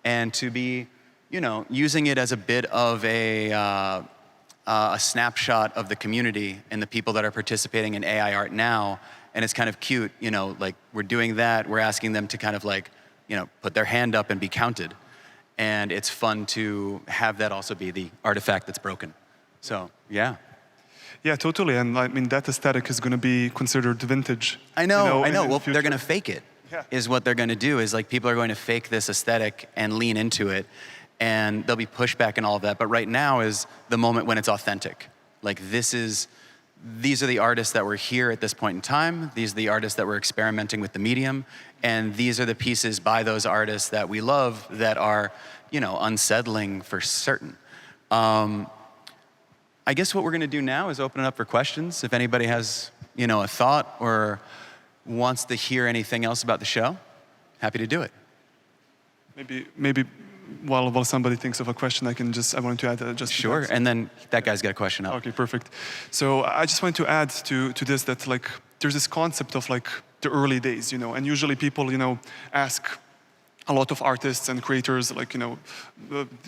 and to be, using it as a bit of a snapshot of the community and the people that are participating in AI art now. And it's kind of cute, like we're doing that, we're asking them to kind of like, put their hand up and be counted. And it's fun to have that also be the artifact that's broken. So, yeah.
Yeah, totally. And I mean, that aesthetic is going to be considered vintage.
I know. Well,
the
they're going to fake it.
Yeah.
Is what they're going to do. Is like people are going to fake this aesthetic and lean into it, and there'll be pushback and all of that. But right now is the moment when it's authentic. Like these are the artists that were here at this point in time. These are the artists that were experimenting with the medium, and these are the pieces by those artists that we love that are, unsettling for certain. I guess what we're going to do now is open it up for questions. If anybody has, a thought or wants to hear anything else about the show, happy to do it.
Maybe while somebody thinks of a question, I wanted to add just
sure. And then that guy's got a question up.
Okay, perfect. So I just wanted to add to this that like there's this concept of like the early days, and usually people, ask a lot of artists and creators, like,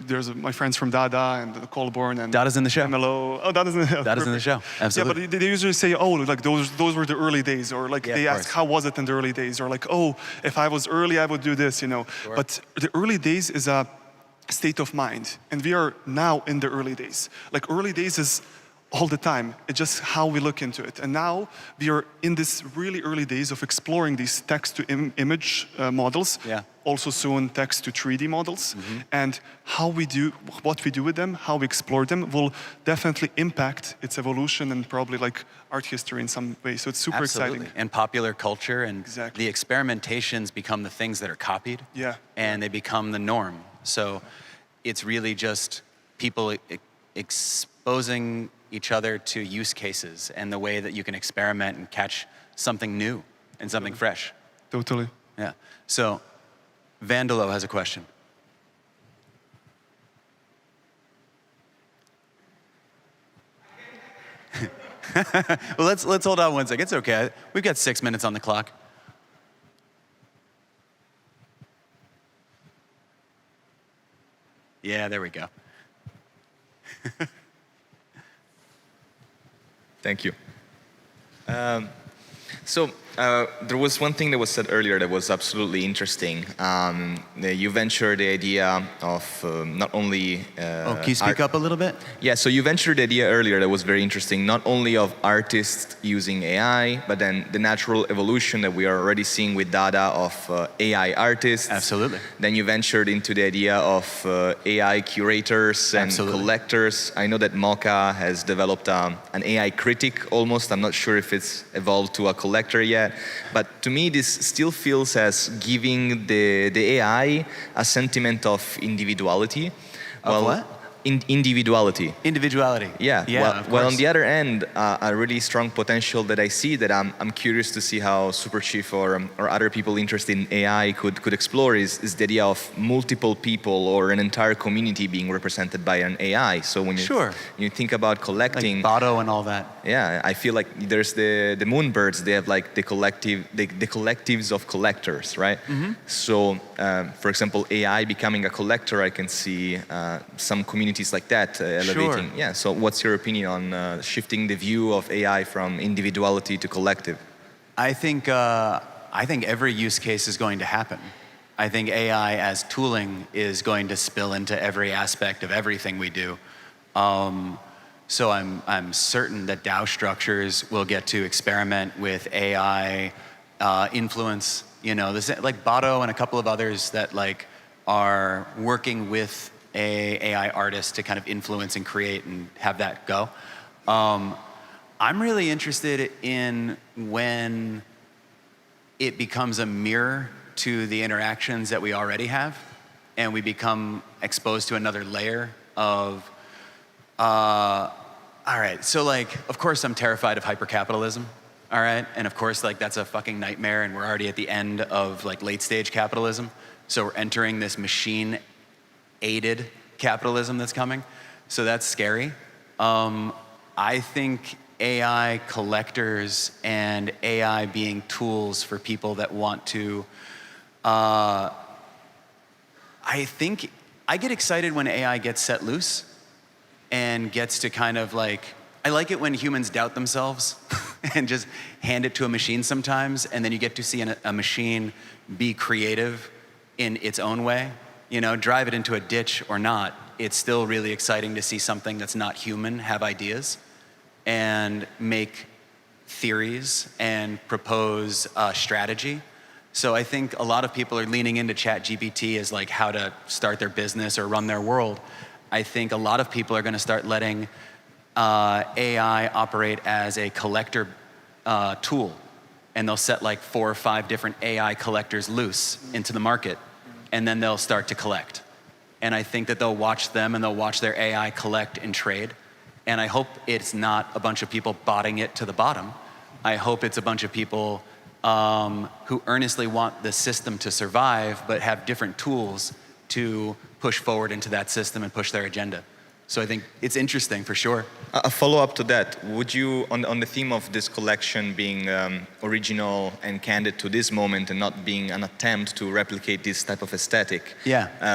there's my friends from Dada and Colborn and
Dada's in the show.
MLO. Oh, Dada's in the show.
Dada's in the show. Absolutely.
Yeah, but they usually say, oh, like those were the early days, or like they ask, how was it in the early days, or like, oh, if I was early, I would do this, Sure. But the early days is a state of mind, and we are now in the early days. Like early days is all the time. It's just how we look into it. And now we are in this really early days of exploring these text-to-image models.
Yeah.
Also soon text to 3D models. Mm-hmm. And what we do with them, how we explore them, will definitely impact its evolution and probably like art history in some way. So it's super exciting.
And popular culture, and
exactly.
The experimentations become the things that are copied.
Yeah.
And they become the norm. So it's really just people exposing each other to use cases and the way that you can experiment and catch something new and something fresh.
Totally.
Yeah. So Vandalo has a question. Well, let's hold on one second. It's okay. We've got 6 minutes on the clock. Yeah, there we go.
Thank you. So there was one thing that was said earlier that was absolutely interesting. You ventured the idea of not only...
can you speak up a little bit?
Yeah, so you ventured the idea earlier that was very interesting, not only of artists using AI, but then the natural evolution that we are already seeing with Dada of AI artists.
Absolutely.
Then you ventured into the idea of AI curators and collectors. I know that Mocha has developed an AI critic almost. I'm not sure if it's evolved to a collector yet. But to me, this still feels as giving the AI a sentiment of individuality.
Of what?
Individuality.
Individuality.
Yeah. Well, on the other end, a really strong potential that I see that I'm curious to see how Super Chief or other people interested in AI could explore is the idea of multiple people or an entire community being represented by an AI. So when you think about collecting,
like Bado and all that.
Yeah, I feel like there's the Moonbirds. They have like the collectives of collectors, right? Mm-hmm. So, for example, AI becoming a collector, I can see some communities like that elevating.
Sure.
Yeah. So, what's your opinion on shifting the view of AI from individuality to collective?
I think every use case is going to happen. I think AI as tooling is going to spill into every aspect of everything we do. So I'm certain that DAO structures will get to experiment with AI influence. Like Bado and a couple of others that like are working with a AI artist to kind of influence and create and have that go. I'm really interested in when it becomes a mirror to the interactions that we already have, and we become exposed to another layer of, all right, so like, of course I'm terrified of hypercapitalism, all right? And of course, like that's a fucking nightmare, and we're already at the end of like late stage capitalism. So we're entering this machine aided capitalism that's coming. So that's scary. I think AI collectors and AI being tools for people that want to, I think I get excited when AI gets set loose and gets to kind of like, I like it when humans doubt themselves and just hand it to a machine sometimes, and then you get to see a machine be creative in its own way. You know, drive it into a ditch or not, it's still really exciting to see something that's not human have ideas and make theories and propose a strategy. So I think a lot of people are leaning into ChatGPT as like how to start their business or run their world. I think a lot of people are going to start letting AI operate as a collector tool, and they'll set like 4 or 5 different AI collectors loose into the market, and then they'll start to collect. And I think that they'll watch them and they'll watch their AI collect and trade. And I hope it's not a bunch of people botting it to the bottom. I hope it's a bunch of people who earnestly want the system to survive, but have different tools to push forward into that system and push their agenda. So I think it's interesting for sure.
A follow-up to that, would you, on the theme of this collection being original and candid to this moment and not being an attempt to replicate this type of aesthetic,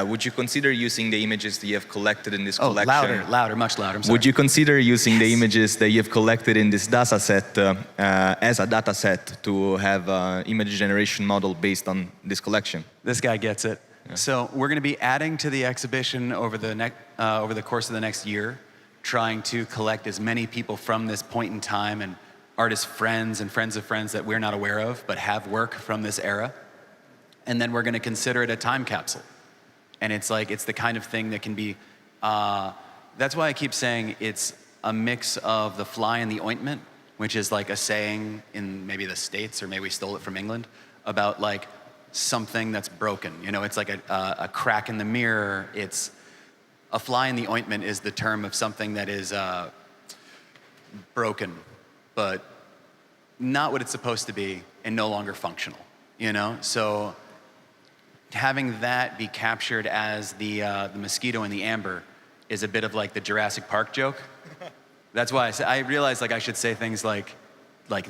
would you consider using the images that you have collected in this collection?
Louder, much louder, I'm sorry.
Would you consider using the images that you have collected in this data set as a data set to have an image generation model based on this collection?
This guy gets it. So we're going to be adding to the exhibition over the course of the next year, trying to collect as many people from this point in time and artist friends and friends of friends that we're not aware of but have work from this era. And then we're going to consider it a time capsule. And it's like, it's the kind of thing that can be, that's why I keep saying it's a mix of the fly in the ointment, which is like a saying in maybe the States, or maybe we stole it from England, about like, something that's broken. You know, it's like a crack in the mirror. It's a fly in the ointment is the term of something that is broken, but not what it's supposed to be and no longer functional, you know? So having that be captured as the mosquito in the amber is a bit of like the Jurassic Park joke. That's why I realized like I should say things like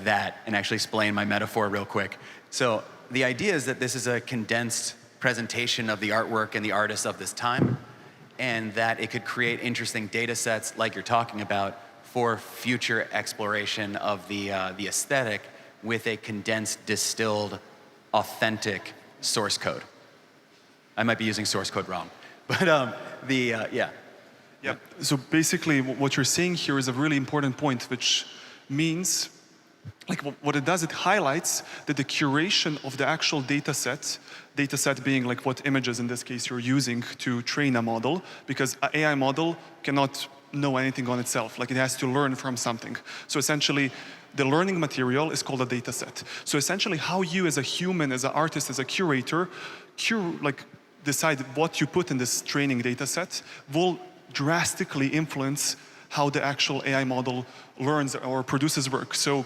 that and actually explain my metaphor real quick. So the idea is that this is a condensed presentation of the artwork and the artists of this time, and that it could create interesting data sets like you're talking about for future exploration of the aesthetic with a condensed, distilled, authentic source code. I might be using source code wrong, but yeah.
Yeah, so basically what you're saying here is a really important point, which means, like what it does, it highlights that the curation of the actual data set being like what images in this case you're using to train a model, because an AI model cannot know anything on itself, like it has to learn from something. So essentially, the learning material is called a data set. So essentially how you as a human, as an artist, as a curator, decide what you put in this training data set will drastically influence how the actual AI model learns or produces work. So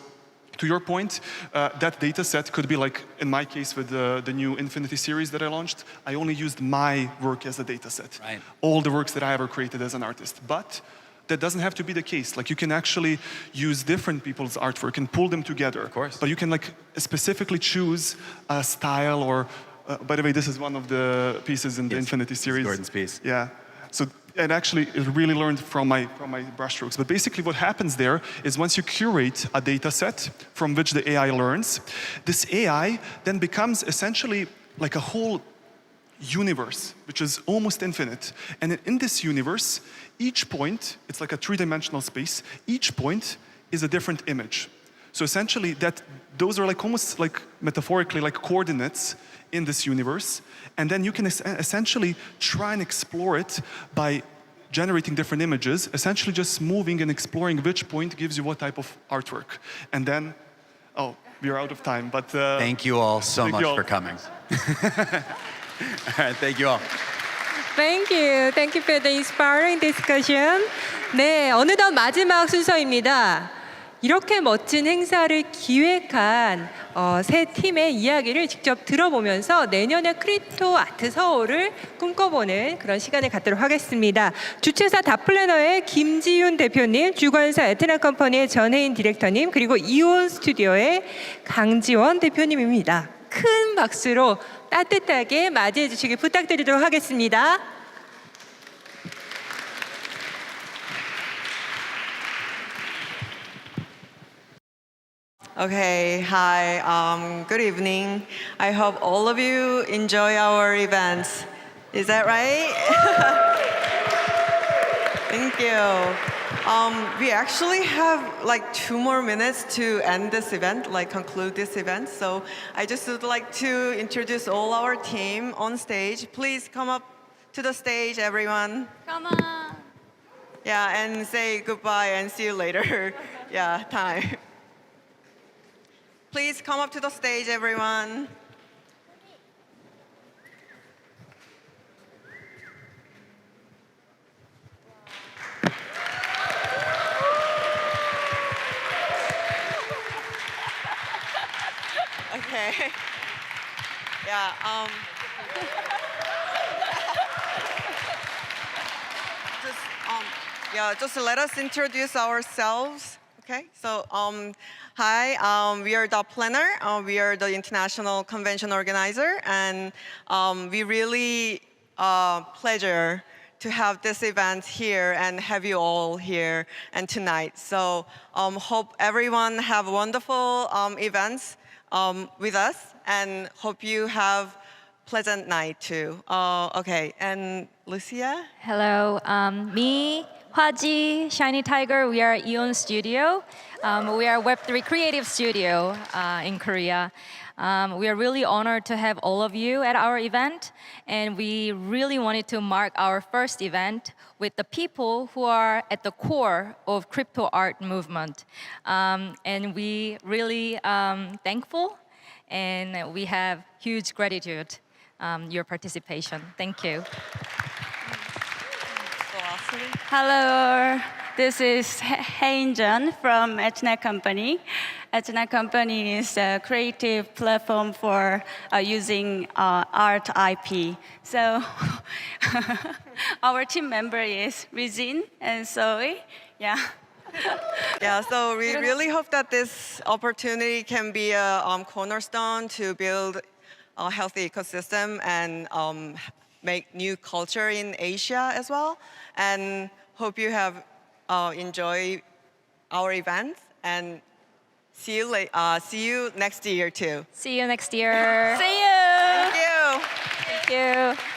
to your point, that data set could be like, in my case with the new Infinity series that I launched, I only used my work as a data set.
Right.
All the works that I ever created as an artist. But that doesn't have to be the case. Like you can actually use different people's artwork and pull them together.
Of course.
But you can like specifically choose a style or, by the way, this is one of the pieces in the Infinity series.
Gordon's piece.
Yeah. So, and actually, it really learned from my brushstrokes. But basically what happens there is once you curate a data set from which the AI learns, this AI then becomes essentially like a whole universe, which is almost infinite. And in this universe, each point, it's like a three-dimensional space, each point is a different image. So essentially, those are like almost like metaphorically like coordinates in this universe, and then you can essentially try and explore it by generating different images, essentially just moving and exploring which point gives you what type of artwork. And then, oh, we are out of time, but...
thank you all so much for coming. All right, thank you all.
Thank you. Thank you for the inspiring discussion. 네, 어느덧 마지막 순서입니다. 이렇게 멋진 행사를 기획한 세 팀의 이야기를 직접 들어보면서 내년에 크립토 아트 서울을 꿈꿔보는 그런 시간을 갖도록 하겠습니다. 주최사 다플래너의 김지윤 대표님, 주관사 에트나 컴퍼니의 전혜인 디렉터님, 그리고 이온 스튜디오의 강지원 대표님입니다. 큰 박수로 따뜻하게 맞이해 주시길 부탁드리도록 하겠습니다.
Okay, hi, good evening. I hope all of you enjoy our events. Is that right? Thank you. We actually have like 2 more minutes to end this event, like conclude this event. So I just would like to introduce all our team on stage. Please come up to the stage, everyone.
Come on.
Yeah, and say goodbye and see you later. Yeah, time. Please come up to the stage, everyone. Okay. Yeah. Just let us introduce ourselves. Okay. So, hi. We are the planner. We are the international convention organizer, and we really pleasure to have this event here and have you all here and tonight. So, hope everyone have wonderful events with us, and hope you have pleasant night too. Okay, and Lucia?
Hello, me, Hwaji, Shiny Tiger. We are Eon Studio. We are Web3 creative studio in Korea. We are really honored to have all of you at our event, and we really wanted to mark our first event with the people who are at the core of crypto art movement. And we really thankful, and we have huge gratitude your participation. Thank you.
Hello, this is Jeon from HyeIn Company. HyeIn Company is a creative platform for using art IP. So our team member is Rizin and Zoe. Yeah.
Yeah, so we really hope that this opportunity can be a cornerstone to build a healthy ecosystem and make new culture in Asia as well. And hope you have enjoyed our events, and see you next year too.
See you next year.
See you.
Thank you.
Thank you.